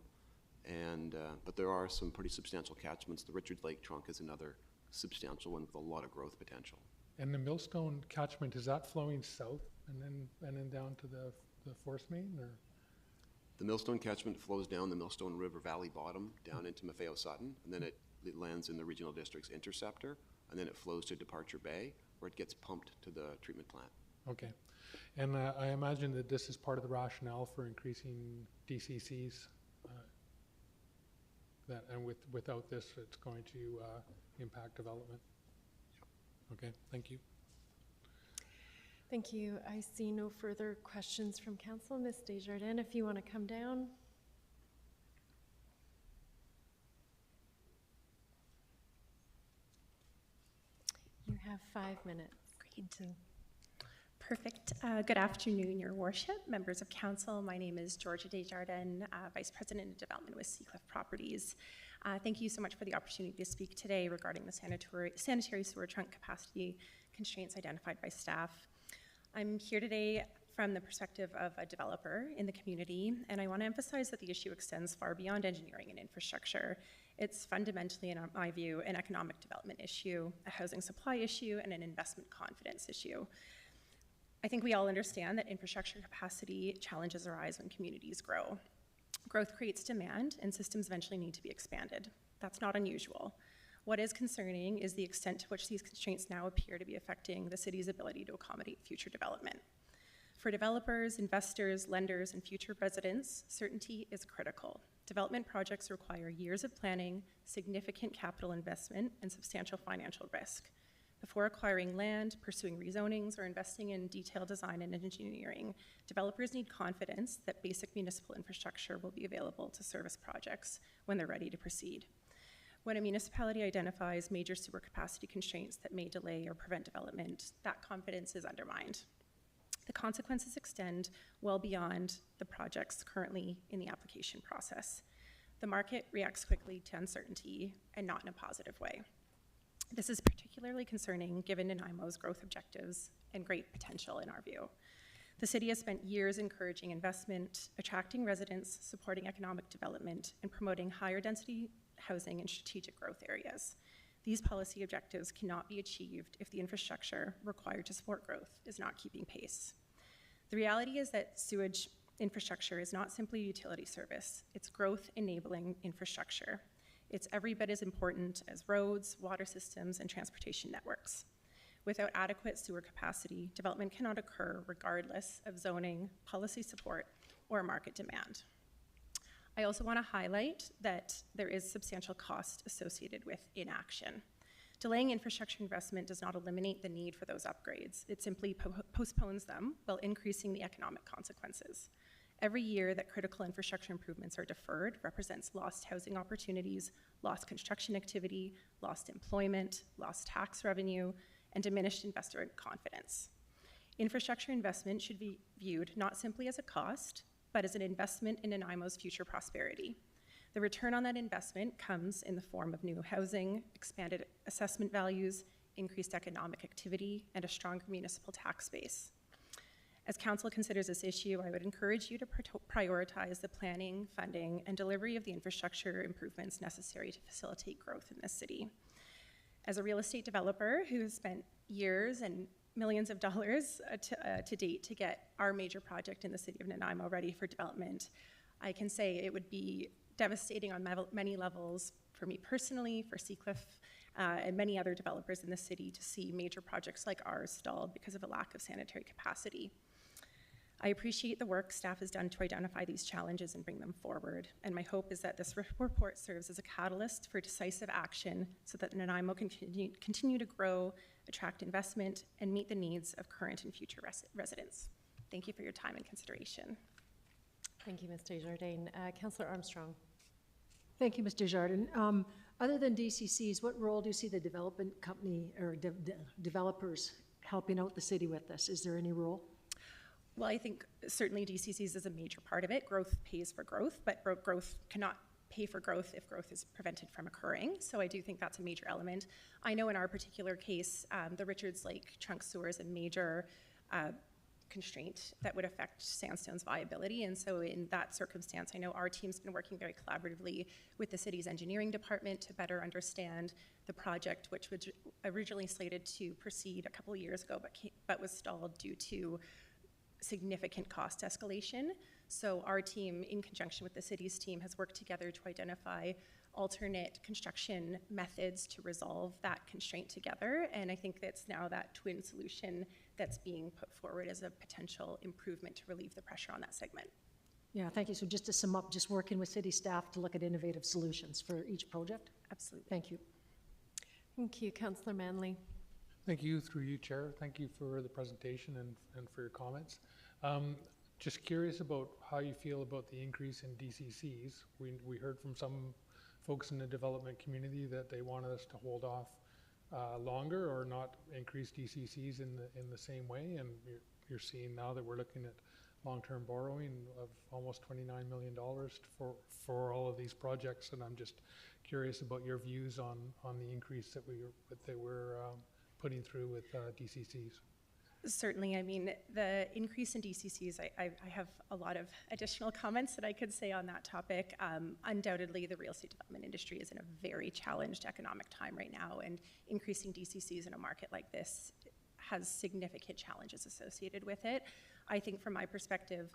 but there are some pretty substantial catchments. The Richard Lake trunk is another substantial one with a lot of growth potential. And the Millstone catchment, is that flowing south and then down to the force main, or? The Millstone catchment flows down the Millstone River Valley bottom down into Maffeo Sutton, and then it lands in the Regional District's interceptor, and then it flows to Departure Bay, where it gets pumped to the treatment plant. Okay. And I imagine that this is part of the rationale for increasing DCCs, and without this, it's going to impact development. Okay, thank you. Thank you. I see no further questions from council. Ms. Desjardins, if you want to come down. You have 5 minutes. Great. Perfect. Good afternoon, Your Worship, members of council. My name is Georgia Desjardins, Vice President of Development with Seacliff Properties. Thank you so much for the opportunity to speak today regarding the sanitary sewer trunk capacity constraints identified by staff. I'm here today from the perspective of a developer in the community, and I want to emphasize that the issue extends far beyond engineering and infrastructure. It's fundamentally, in my view, an economic development issue, a housing supply issue, and an investment confidence issue. I think we all understand that infrastructure capacity challenges arise when communities grow. Growth creates demand, and systems eventually need to be expanded. That's not unusual. What is concerning is the extent to which these constraints now appear to be affecting the city's ability to accommodate future development. For developers, investors, lenders, and future residents, certainty is critical. Development projects require years of planning, significant capital investment, and substantial financial risk. Before acquiring land, pursuing rezonings, or investing in detailed design and engineering, developers need confidence that basic municipal infrastructure will be available to service projects when they're ready to proceed. When a municipality identifies major sewer capacity constraints that may delay or prevent development, that confidence is undermined. The consequences extend well beyond the projects currently in the application process. The market reacts quickly to uncertainty and not in a positive way. This is particularly concerning given Nanaimo's growth objectives and great potential in our view. The city has spent years encouraging investment, attracting residents, supporting economic development, and promoting higher density housing in strategic growth areas. These policy objectives cannot be achieved if the infrastructure required to support growth is not keeping pace. The reality is that sewage infrastructure is not simply a utility service, it's growth-enabling infrastructure. It's every bit as important as roads, water systems, and transportation networks. Without adequate sewer capacity, development cannot occur regardless of zoning, policy support, or market demand. I also want to highlight that there is substantial cost associated with inaction. Delaying infrastructure investment does not eliminate the need for those upgrades. It simply postpones them while increasing the economic consequences. Every year that critical infrastructure improvements are deferred represents lost housing opportunities, lost construction activity, lost employment, lost tax revenue, and diminished investor confidence. Infrastructure investment should be viewed not simply as a cost, but as an investment in Nanaimo's future prosperity. The return on that investment comes in the form of new housing, expanded assessment values, increased economic activity, and a stronger municipal tax base. As Council considers this issue, I would encourage you to prioritize the planning, funding, and delivery of the infrastructure improvements necessary to facilitate growth in this city. As a real estate developer who has spent years and millions of dollars to date to get our major project in the city of Nanaimo ready for development, I can say it would be devastating on many levels for me personally, for Seacliff, and many other developers in the city to see major projects like ours stalled because of a lack of sanitary capacity. I appreciate the work staff has done to identify these challenges and bring them forward, and my hope is that this report serves as a catalyst for decisive action so that Nanaimo can continue to grow, attract investment, and meet the needs of current and future residents. Thank you for your time and consideration. Thank you, Ms. Desjardins. Councillor Armstrong. Thank you, Ms. Desjardins. Other than DCCs, what role do you see the development company or developers helping out the city with this? Is there any role? Well, I think certainly DCCs is a major part of it. Growth pays for growth, but growth cannot pay for growth if growth is prevented from occurring. So I do think that's a major element. I know in our particular case, the Richards Lake trunk sewer is a major constraint that would affect Sandstone's viability. And so in that circumstance, I know our team's been working very collaboratively with the city's engineering department to better understand the project, which was originally slated to proceed a couple of years ago, but was stalled due to significant cost escalation. So our team, in conjunction with the city's team, has worked together to identify alternate construction methods to resolve that constraint together. And I think that's now that twin solution that's being put forward as a potential improvement to relieve the pressure on that segment. Yeah, thank you. So just to sum up, just working with city staff to look at innovative solutions for each project? Absolutely. Thank you. Thank you, Councillor Manley. Thank you, through you, Chair. Thank you for the presentation and for your comments. Just curious about how you feel about the increase in DCCs. We heard from some folks in the development community that they wanted us to hold off longer or not increase DCCs in the same way, and you're seeing now that we're looking at long-term borrowing of almost $29 million for all of these projects, and I'm just curious about your views on the increase that we're putting through with DCCs. Certainly. I mean, the increase in DCCs, I have a lot of additional comments that I could say on that topic. Undoubtedly, the real estate development industry is in a very challenged economic time right now, and increasing DCCs in a market like this has significant challenges associated with it. I think from my perspective,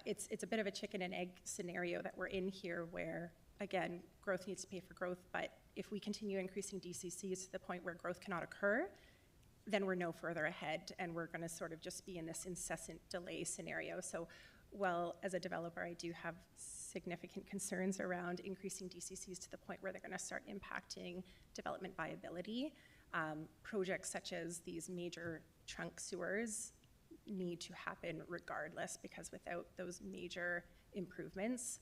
it's a bit of a chicken and egg scenario that we're in here, where again, growth needs to pay for growth, but if we continue increasing DCCs to the point where growth cannot occur, then we're no further ahead, and we're going to sort of just be in this incessant delay scenario. So while as a developer I do have significant concerns around increasing DCCs to the point where they're going to start impacting development viability, projects such as these major trunk sewers need to happen regardless, because without those major improvements,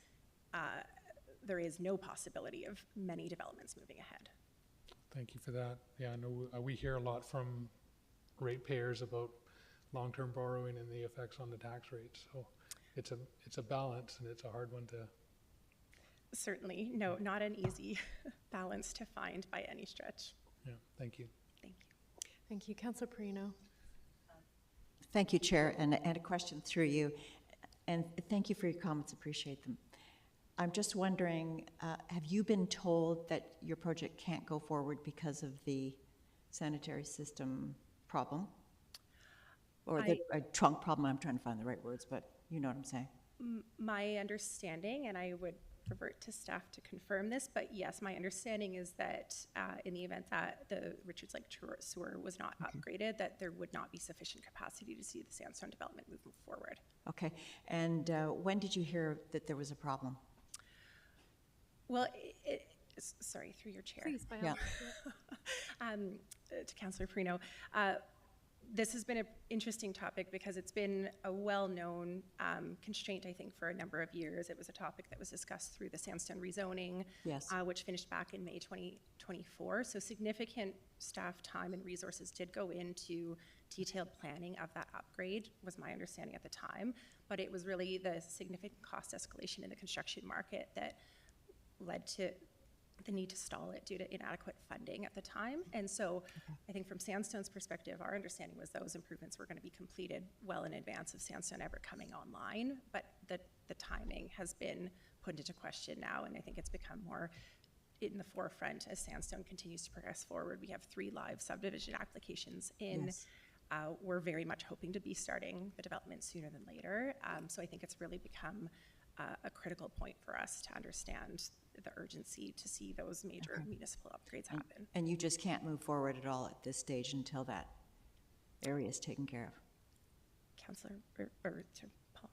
there is no possibility of many developments moving ahead. Thank you for that. Yeah, I know we hear a lot from ratepayers about long-term borrowing and the effects on the tax rate. So it's a balance, and it's a hard one to. Certainly, no, not an easy balance to find by any stretch. Yeah, thank you. Thank you. Thank you. Councillor Perino. Thank you, Chair, and a question through you. And thank you for your comments, appreciate them. I'm just wondering, have you been told that your project can't go forward because of the sanitary system problem? Or the trunk problem? I'm trying to find the right words, but you know what I'm saying. My understanding, and I would revert to staff to confirm this, but yes, my understanding is that in the event that the Richards Lake sewer was not upgraded, that there would not be sufficient capacity to see the sandstone development move forward. Okay, and when did you hear that there was a problem? Well, sorry, through your chair. Please, by all Yeah. means. To Councillor Perino, this has been an interesting topic because it's been a well-known constraint, I think, for a number of years. It was a topic that was discussed through the sandstone rezoning, Yes. which finished back in May 2024. So significant staff time and resources did go into detailed planning of that upgrade, was my understanding at the time. But it was really the significant cost escalation in the construction market that led to the need to stall it due to inadequate funding at the time. And so I think from Sandstone's perspective, our understanding was those improvements were going to be completed well in advance of Sandstone ever coming online, but the timing has been put into question now, and I think it's become more in the forefront as Sandstone continues to progress forward. We have 3 live subdivision applications in. Yes. We're very much hoping to be starting the development sooner than later. So I think it's really become a critical point for us to understand the urgency to see those major municipal upgrades happen. And you just can't move forward at all at this stage until that area is taken care of? Councillor, or to Paul.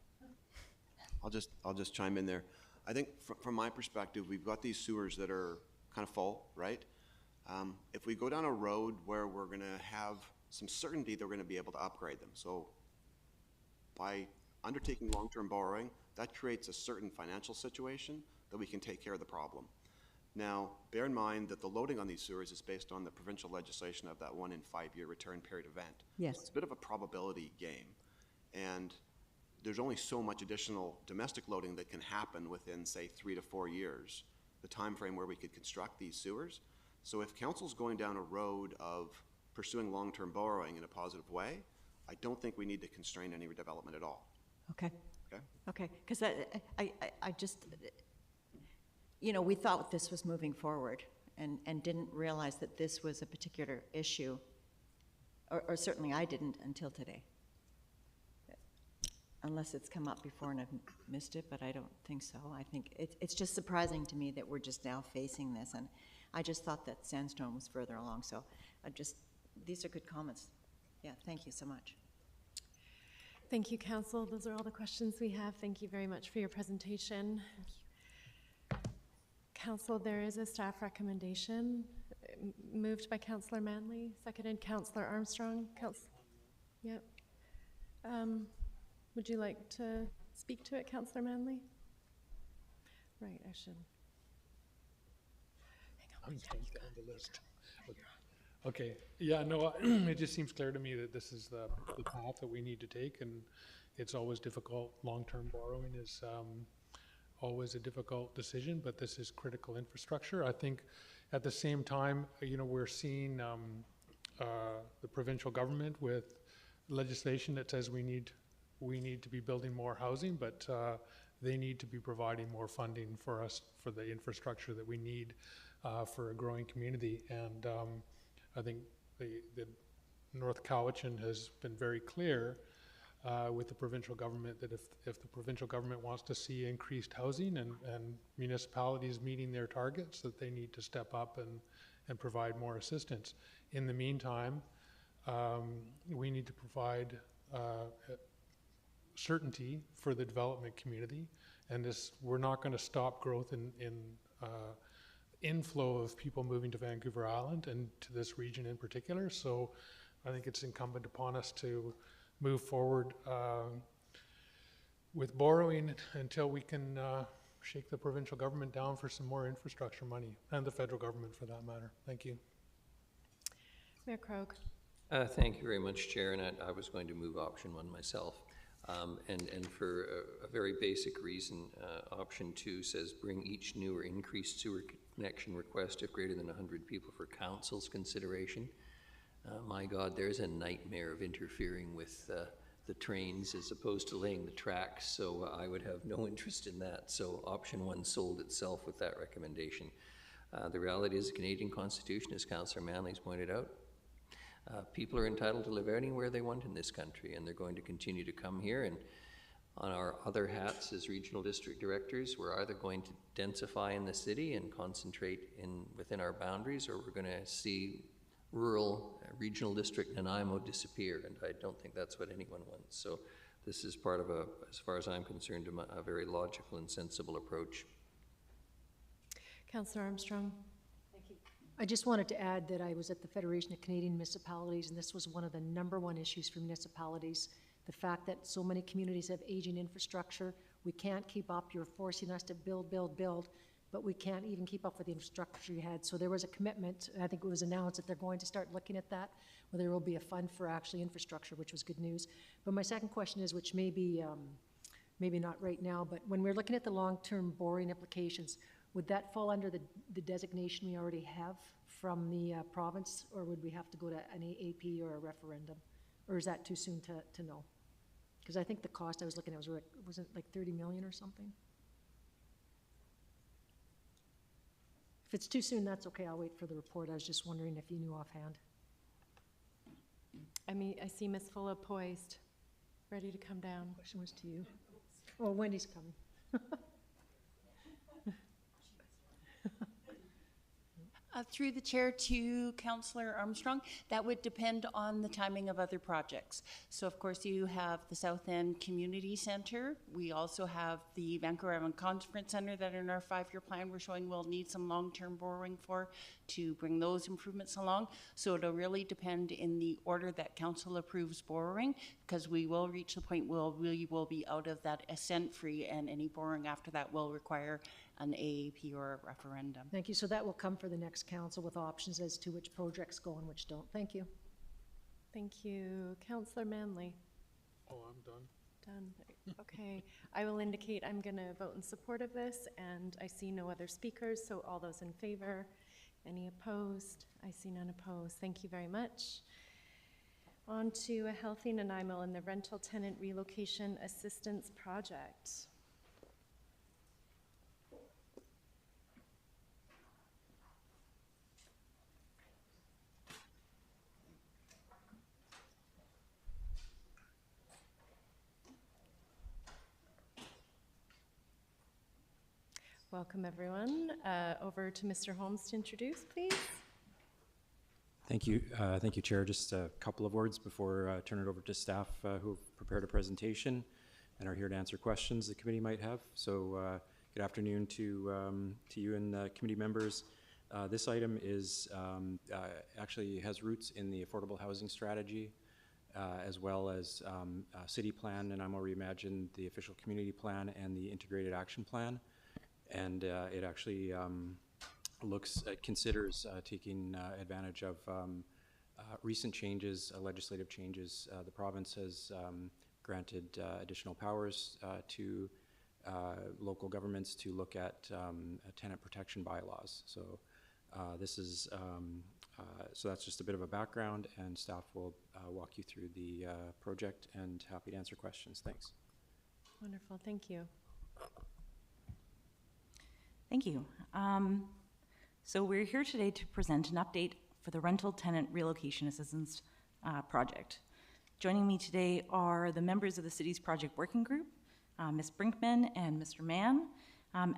I'll just chime in there. I think from my perspective, we've got these sewers that are kind of full, right? If we go down a road where we're gonna have some certainty that we're gonna be able to upgrade them. So by undertaking long-term borrowing, that creates a certain financial situation that we can take care of the problem. Now, bear in mind that the loading on these sewers is based on the provincial legislation of that 1 in 5 year return period event. Yes. It's a bit of a probability game. And there's only so much additional domestic loading that can happen within, say, 3 to 4 years, the time frame where we could construct these sewers. So if council's going down a road of pursuing long-term borrowing in a positive way, I don't think we need to constrain any redevelopment at all. Okay. Okay? Okay, because I just, you know, we thought this was moving forward and didn't realize that this was a particular issue, or certainly I didn't until today. Unless it's come up before and I've missed it, but I don't think so. I think it's just surprising to me that we're just now facing this, and I just thought that Sandstone was further along, so these are good comments. Yeah, thank you so much. Thank you, Council. Those are all the questions we have. Thank you very much for your presentation. Council, there is a staff recommendation moved by Councillor Manley, seconded Councillor Armstrong. Yep. Would you like to speak to it, Councillor Manley? Right, I should. Hang on. On the list. Okay, yeah, no, it just seems clear to me that this is the path that we need to take, and it's always difficult. Long-term borrowing is always a difficult decision, but this is critical infrastructure. I think at the same time, you know, we're seeing the provincial government with legislation that says we need to be building more housing, but they need to be providing more funding for us for the infrastructure that we need for a growing community. And I think the North Cowichan has been very clear with the provincial government, that if the provincial government wants to see increased housing and municipalities meeting their targets, that they need to step up and provide more assistance. In the meantime, we need to provide certainty for the development community, and we're not going to stop growth in inflow of people moving to Vancouver Island and to this region in particular. So I think it's incumbent upon us to move forward with borrowing until we can shake the provincial government down for some more infrastructure money, and the federal government for that matter. Thank you. Mayor Krog. Thank you very much, Chair, and I was going to move option 1 myself. And for a very basic reason, option 2 says bring each new or increased sewer connection request of greater than 100 people for council's consideration. My God, there's a nightmare of interfering with the trains as opposed to laying the tracks, so I would have no interest in that. So option 1 sold itself with that recommendation. The reality is the Canadian Constitution, as Councillor Manley's pointed out, people are entitled to live anywhere they want in this country, and they're going to continue to come here. And on our other hats as regional district directors, we're either going to densify in the city and concentrate within our boundaries, or we're going to see rural regional district Nanaimo disappear, and I don't think that's what anyone wants. So this is part of as far as I'm concerned, a very logical and sensible approach. Councillor Armstrong. I just wanted to add that I was at the Federation of Canadian Municipalities, and this was one of the #1 issues for municipalities. The fact that so many communities have aging infrastructure. We can't keep up. You're forcing us to build, but we can't even keep up with the infrastructure you had. So there was a commitment, I think it was announced, that they're going to start looking at that, where there will be a fund for actually infrastructure, which was good news. But my second question is, which may be, maybe not right now, but when we're looking at the long-term borrowing applications, would that fall under the designation we already have from the province, or would we have to go to an AP or a referendum? Or is that too soon to know? Because I think the cost I was looking at was it like 30 million or something? If it's too soon, that's okay. I'll wait for the report. I was just wondering if you knew offhand. I see Ms. Fulla poised, ready to come down. Question was to you. Well, Wendy's coming. Through the chair to Councillor Armstrong, that would depend on the timing of other projects. So of course you have the South End Community Centre. We also have the Vancouver Island Conference Centre that in our 5-year plan we're showing we'll need some long-term borrowing for to bring those improvements along. So it'll really depend in the order that council approves borrowing, because we will reach the point where we will be out of that assent free, and any borrowing after that will require an AAP or a referendum. Thank you. So that will come for the next council with options as to which projects go and which don't. Thank you. Thank you. Councillor Manley. Oh, I'm done. Done. Okay. I will indicate I'm going to vote in support of this, and I see no other speakers, so all those in favor. Any opposed? I see none opposed. Thank you very much. On to a Healthy Nanaimo and the Rental Tenant Relocation Assistance Project. Welcome, everyone. Over to Mr. Holmes to introduce, please. Thank you, Chair. Just a couple of words before I turn it over to staff who have prepared a presentation and are here to answer questions the committee might have. So good afternoon to you and committee members. This item is actually has roots in the affordable housing strategy, as well as city plan, Nanaimo Reimagined, the official community plan, and the integrated action plan. And it actually considers taking advantage of recent changes, legislative changes. The province has granted additional powers to local governments to look at tenant protection bylaws. So this is so that's just a bit of a background, and staff will walk you through the project, and happy to answer questions. Thanks. Wonderful. Thank you. Thank you. So we're here today to present an update for the Rental Tenant Relocation Assistance Project. Joining me today are the members of the city's project working group, Ms. Brinkman and Mr. Mann,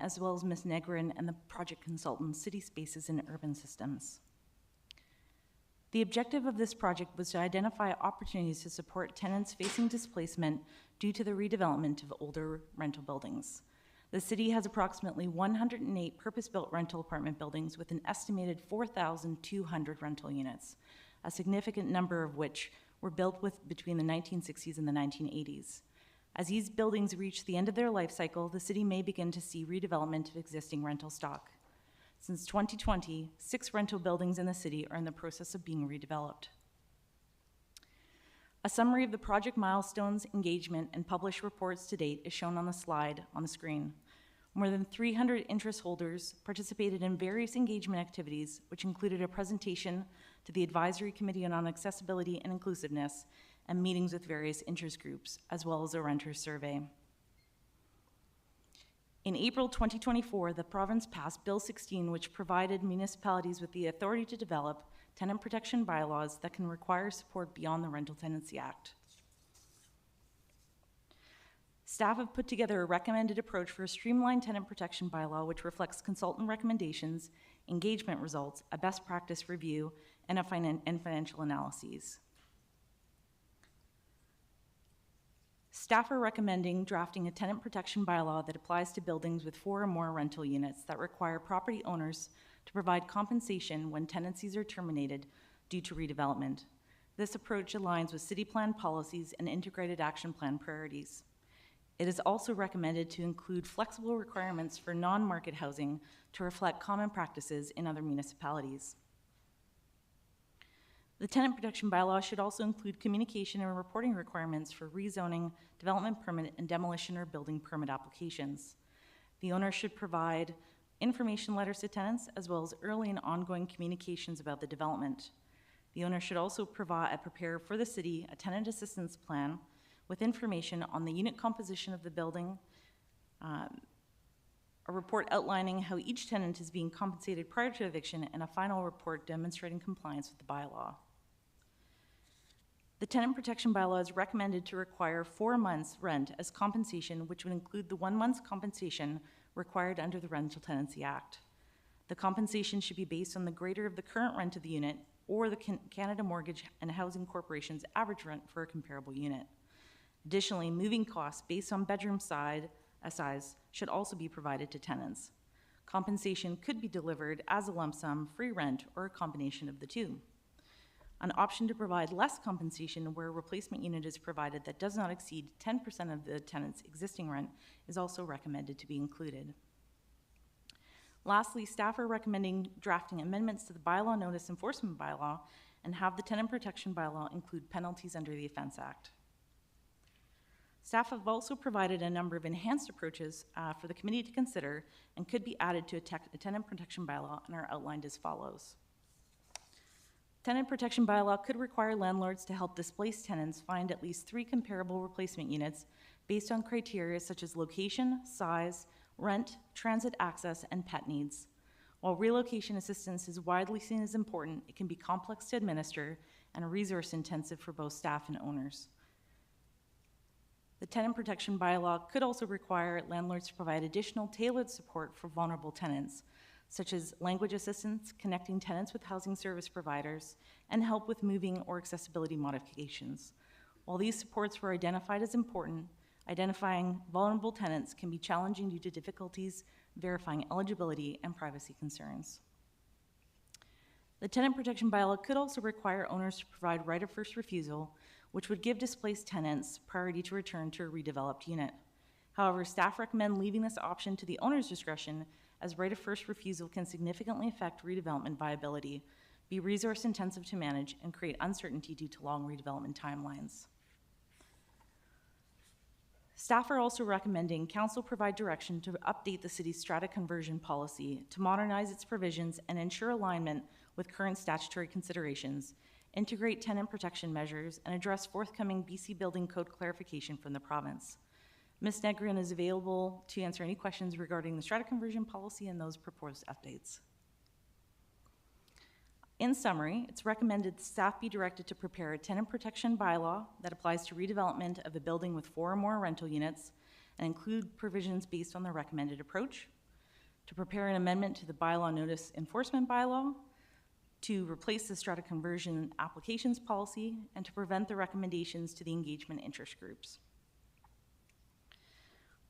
as well as Ms. Negrin and the project consultant, City Spaces and Urban Systems. The objective of this project was to identify opportunities to support tenants facing displacement due to the redevelopment of older rental buildings. The city has approximately 108 purpose-built rental apartment buildings with an estimated 4,200 rental units, a significant number of which were built between the 1960s and the 1980s. As these buildings reach the end of their life cycle, the city may begin to see redevelopment of existing rental stock. Since 2020, 6 rental buildings in the city are in the process of being redeveloped. A summary of the project milestones, engagement, and published reports to date is shown on the slide on the screen. More than 300 interest holders participated in various engagement activities, which included a presentation to the Advisory Committee on Accessibility and Inclusiveness and meetings with various interest groups, as well as a renters survey. In April 2024, the province passed Bill 16, which provided municipalities with the authority to develop tenant protection bylaws that can require support beyond the Rental Tenancy Act. Staff have put together a recommended approach for a streamlined tenant protection bylaw which reflects consultant recommendations, engagement results, a best practice review, and financial analyses. Staff are recommending drafting a tenant protection bylaw that applies to buildings with 4 or more rental units that require property owners to provide compensation when tenancies are terminated due to redevelopment. This approach aligns with city plan policies and integrated action plan priorities. It is also recommended to include flexible requirements for non-market housing to reflect common practices in other municipalities. The tenant protection bylaw should also include communication and reporting requirements for rezoning, development permit, and demolition or building permit applications. The owner should provide information letters to tenants, as well as early and ongoing communications about the development. The owner should also prepare for the city a tenant assistance plan with information on the unit composition of the building, a report outlining how each tenant is being compensated prior to eviction, and a final report demonstrating compliance with the bylaw. The tenant protection bylaw is recommended to require 4 months' rent as compensation, which would include the 1 month's compensation required under the Rental Tenancy Act. The compensation should be based on the greater of the current rent of the unit or the Canada Mortgage and Housing Corporation's average rent for a comparable unit. Additionally, moving costs based on bedroom size should also be provided to tenants. Compensation could be delivered as a lump sum, free rent, or a combination of the two. An option to provide less compensation where a replacement unit is provided that does not exceed 10% of the tenant's existing rent is also recommended to be included. Lastly, staff are recommending drafting amendments to the bylaw notice enforcement bylaw and have the tenant protection bylaw include penalties under the Offence Act. Staff have also provided a number of enhanced approaches for the committee to consider and could be added to a tenant protection bylaw and are outlined as follows. Tenant protection bylaw could require landlords to help displaced tenants find at least 3 comparable replacement units based on criteria such as location, size, rent, transit access, and pet needs. While relocation assistance is widely seen as important, it can be complex to administer and resource intensive for both staff and owners. The tenant protection bylaw could also require landlords to provide additional tailored support for vulnerable tenants, such as language assistance, connecting tenants with housing service providers, and help with moving or accessibility modifications. While these supports were identified as important, identifying vulnerable tenants can be challenging due to difficulties verifying eligibility and privacy concerns. The tenant protection bylaw could also require owners to provide right of first refusal, which would give displaced tenants priority to return to a redeveloped unit. However, staff recommend leaving this option to the owner's discretion, as right of first refusal can significantly affect redevelopment viability, be resource intensive to manage, and create uncertainty due to long redevelopment timelines. Staff are also recommending Council provide direction to update the city's strata conversion policy to modernize its provisions and ensure alignment with current statutory considerations, integrate tenant protection measures, and address forthcoming BC Building Code clarification from the province. Ms. Negrin is available to answer any questions regarding the strata conversion policy and those proposed updates. In summary, it's recommended staff be directed to prepare a tenant protection bylaw that applies to redevelopment of a building with 4 or more rental units and include provisions based on the recommended approach, to prepare an amendment to the bylaw notice enforcement bylaw, to replace the strata conversion applications policy, and to prevent the recommendations to the engagement interest groups.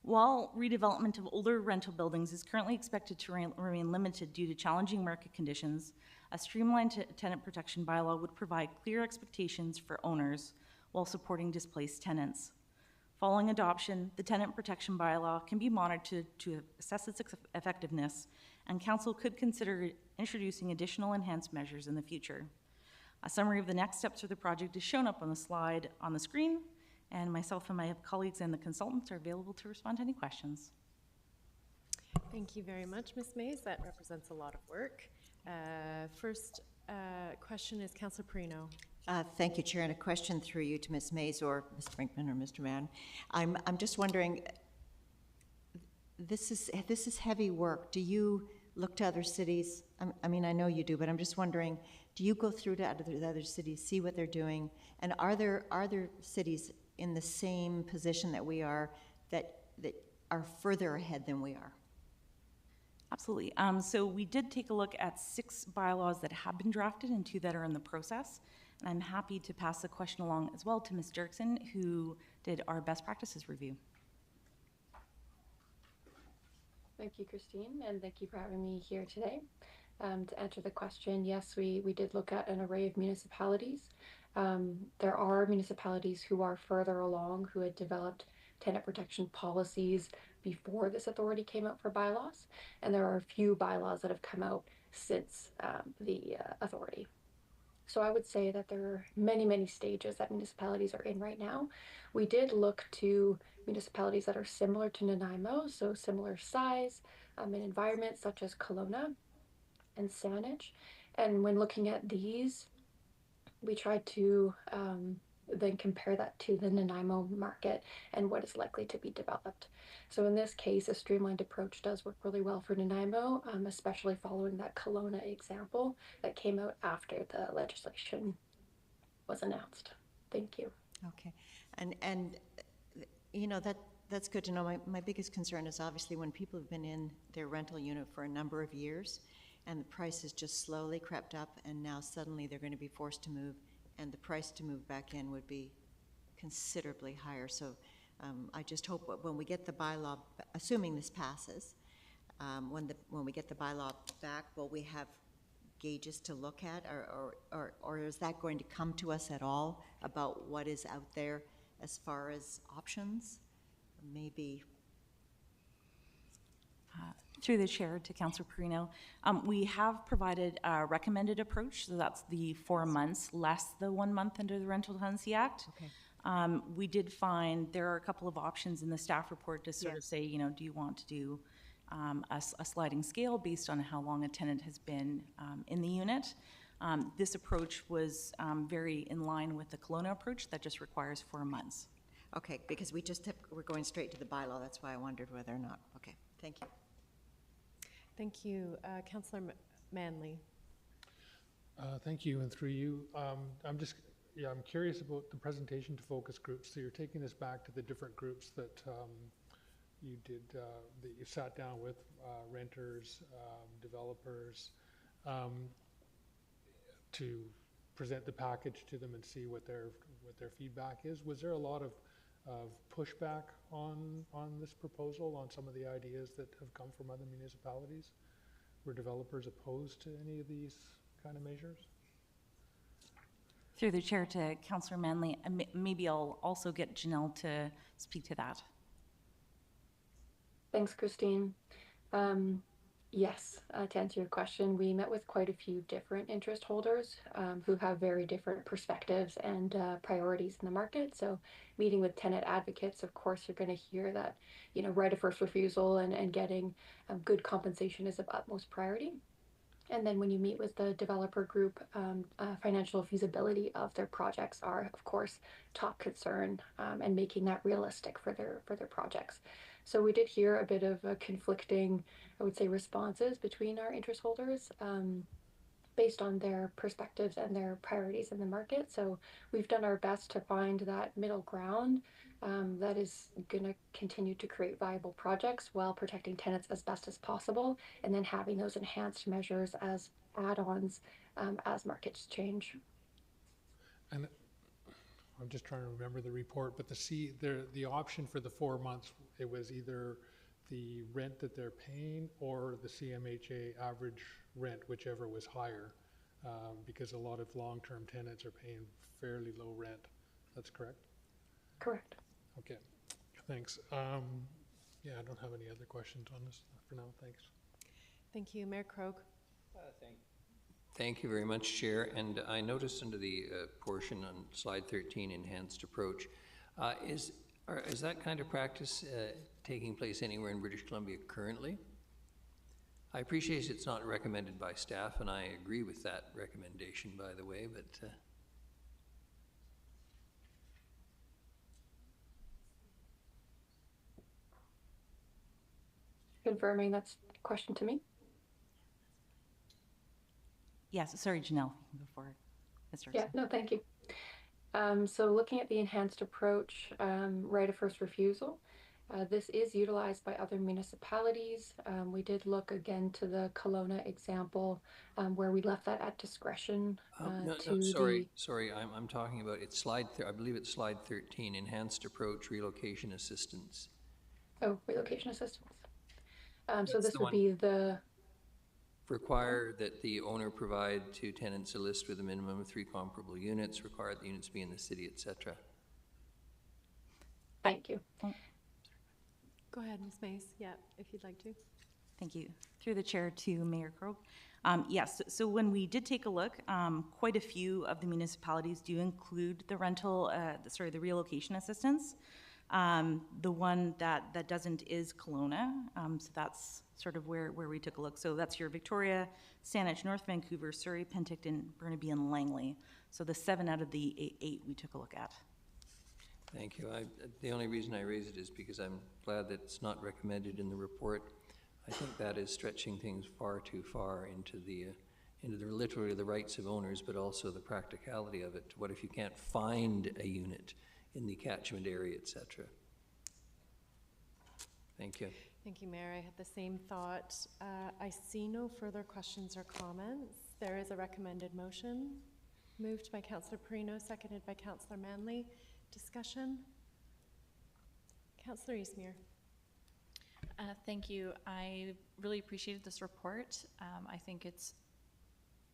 While redevelopment of older rental buildings is currently expected to remain limited due to challenging market conditions, a streamlined tenant protection bylaw would provide clear expectations for owners while supporting displaced tenants. Following adoption, the tenant protection bylaw can be monitored to assess its effectiveness, and council could consider introducing additional enhanced measures in the future. A summary of the next steps of the project is shown up on the slide on the screen, and myself and my colleagues and the consultants are available to respond to any questions. Thank you very much, Ms. Mays. That represents a lot of work. First question is Councillor Perino. Thank you, Chair. And a question through you to Ms. Mays or Mr. Brinkman or Mr. Mann. I'm just wondering, this is heavy work. Do you look to other cities? I mean, I know you do, but I'm just wondering, do you go through to other cities, see what they're doing? And are there cities in the same position that we are that are further ahead than we are? Absolutely. So we did take a look at 6 bylaws that have been drafted and 2 that are in the process. And I'm happy to pass the question along as well to Ms. Dirksen, who did our best practices review. Thank you, Christine, and thank you for having me here today. To answer the question, yes, we did look at an array of municipalities. There are municipalities who are further along, who had developed tenant protection policies before this authority came out for bylaws, and there are a few bylaws that have come out since the authority. So I would say that there are many, many stages that municipalities are in right now. We did look to municipalities that are similar to Nanaimo, so similar size and environment, such as Kelowna and Saanich. And when looking at these, we tried to then compare that to the Nanaimo market and what is likely to be developed. So in this case, a streamlined approach does work really well for Nanaimo, especially following that Kelowna example that came out after the legislation was announced. Thank you. Okay, and you know, that's good to know. My biggest concern is obviously when people have been in their rental unit for a number of years and the price has just slowly crept up, and now suddenly they're going to be forced to move, and the price to move back in would be considerably higher. So I just hope when we get the bylaw, assuming this passes, when we get the bylaw back, will we have gauges to look at, or is that going to come to us at all about what is out there as far as options? Maybe. Through the chair to Councillor Perino, we have provided a recommended approach, so that's the 4 months less the 1 month under the Rental Tenancy Act. Okay. We did find there are a couple of options in the staff report to sort of say, you know, do you want to do a sliding scale based on how long a tenant has been in the unit? This approach was very in line with the Kelowna approach that just requires 4 months. Okay, because we're going straight to the bylaw. That's why I wondered whether or not. Okay, thank you. Thank you. Councillor Manley. Thank you, and through you, I'm curious about the presentation to focus groups. So you're taking this back to the different groups that you did, that you sat down with, renters, developers, to present the package to them and see what their feedback is. Was there a lot of pushback on this proposal, on some of the ideas that have come from other municipalities? Were developers opposed to any of these kind of measures? Through the chair to Councillor Manley, maybe I'll also get Janelle to speak to that. Thanks, Christine. Yes, to answer your question, we met with quite a few different interest holders who have very different perspectives and priorities in the market. So meeting with tenant advocates, of course, you're going to hear that, you know, right of first refusal and getting good compensation is of utmost priority. And then when you meet with the developer group, financial feasibility of their projects are, of course, top concern, and making that realistic for their projects. So we did hear a bit of conflicting, I would say, responses between our interest holders. based on their perspectives and their priorities in the market. So we've done our best to find that middle ground that is going to continue to create viable projects while protecting tenants as best as possible, and then having those enhanced measures as add-ons as markets change. And I'm just trying to remember the report, but the option for the 4 months, it was either the rent that they're paying or the CMHA average rent, whichever was higher, because a lot of long-term tenants are paying fairly low rent. That's correct? Correct. Okay, thanks. Yeah, I don't have any other questions on this for now, thanks. Thank you. Mayor Krog. Thank you very much, Chair. And I noticed under the portion on slide 13, enhanced approach, is that kind of practice taking place anywhere in British Columbia currently? I appreciate it's not recommended by staff, and I agree with that recommendation, by the way, but Confirming that's a question to me. Yes, sorry, Janelle, before Mr. Yeah, no, thank you. So looking at the enhanced approach, right of first refusal, this is utilized by other municipalities. We did look again to the Kelowna example where we left that at discretion. Sorry, I'm talking about, it's I believe it's slide 13, enhanced approach relocation assistance. Oh, relocation assistance. So this would be the... Require that the owner provide to tenants a list with a minimum of 3 comparable units, require the units be in the city, etc. Thank you. Go ahead, Ms. Mays. Yeah, if you'd like to. Thank you. Through the chair to Mayor Krog. Yes, so when we did take a look, quite a few of the municipalities do include the the relocation assistance. The one that doesn't is Kelowna, so that's sort of where we took a look. So that's your Victoria, Saanich, North Vancouver, Surrey, Penticton, Burnaby, and Langley. So the 7 out of the 8 we took a look at. Thank you. The only reason I raise it is because I'm glad that it's not recommended in the report. I think that is stretching things far too far into literally the rights of owners, but also the practicality of it. What if you can't find a unit in the catchment area, etc.? Thank you. Thank you, Mayor. I had the same thought. I see no further questions or comments. There is a recommended motion moved by Councillor Perino, seconded by Councillor Manley. Discussion? Councillor Eastmere. Thank you. I really appreciated this report. I think it's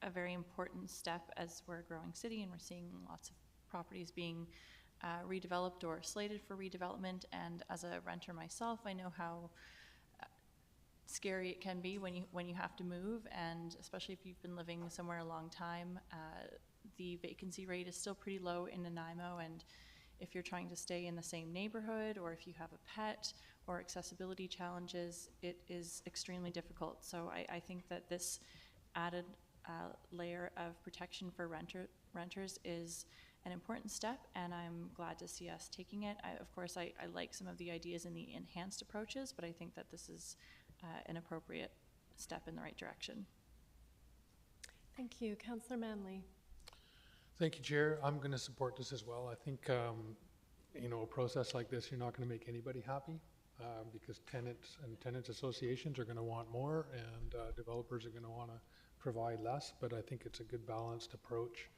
a very important step as we're a growing city and we're seeing lots of properties being redeveloped or slated for redevelopment. And as a renter myself, I know how scary it can be when you have to move, and especially if you've been living somewhere a long time. The vacancy rate is still pretty low in Nanaimo, and if you're trying to stay in the same neighborhood, or if you have a pet or accessibility challenges, it is extremely difficult. So I think that this added layer of protection for renters is an important step, and I'm glad to see us taking it. Of course, I like some of the ideas in the enhanced approaches, but I think that this is an appropriate step in the right direction. Thank you. Councillor Manley. Thank you, Chair. I'm going to support this as well. I think, a process like this, you're not going to make anybody happy because tenants and tenants associations are going to want more, and developers are going to want to provide less. But I think it's a good balanced approach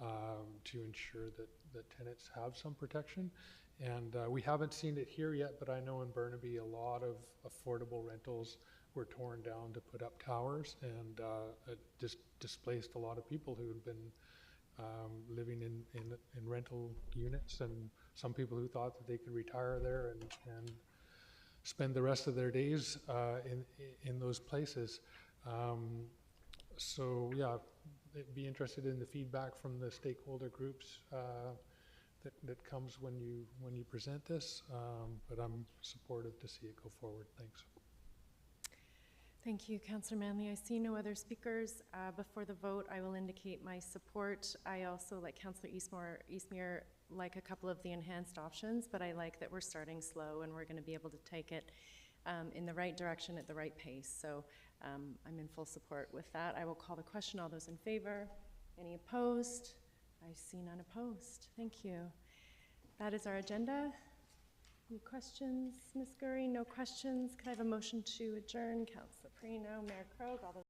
to ensure that tenants have some protection. And we haven't seen it here yet, but I know in Burnaby a lot of affordable rentals were torn down to put up towers, and it just displaced a lot of people who had been living in rental units, and some people who thought that they could retire there and spend the rest of their days in those places. So yeah, I'd be interested in the feedback from the stakeholder groups that comes when you present this, but I'm supportive to see it go forward. Thanks. Thank you, Councillor Manley. I see no other speakers. Before the vote, I will indicate my support. I also, like Councillor Eastmere, like a couple of the enhanced options, but I like that we're starting slow and we're going to be able to take it in the right direction at the right pace. So I'm in full support with that. I will call the question. All those in favor? Any opposed? I see none opposed. Thank you. That is our agenda. Any questions, Ms. Gurry? No questions. Could I have a motion to adjourn? Councilor Perino, Mayor Krog, all those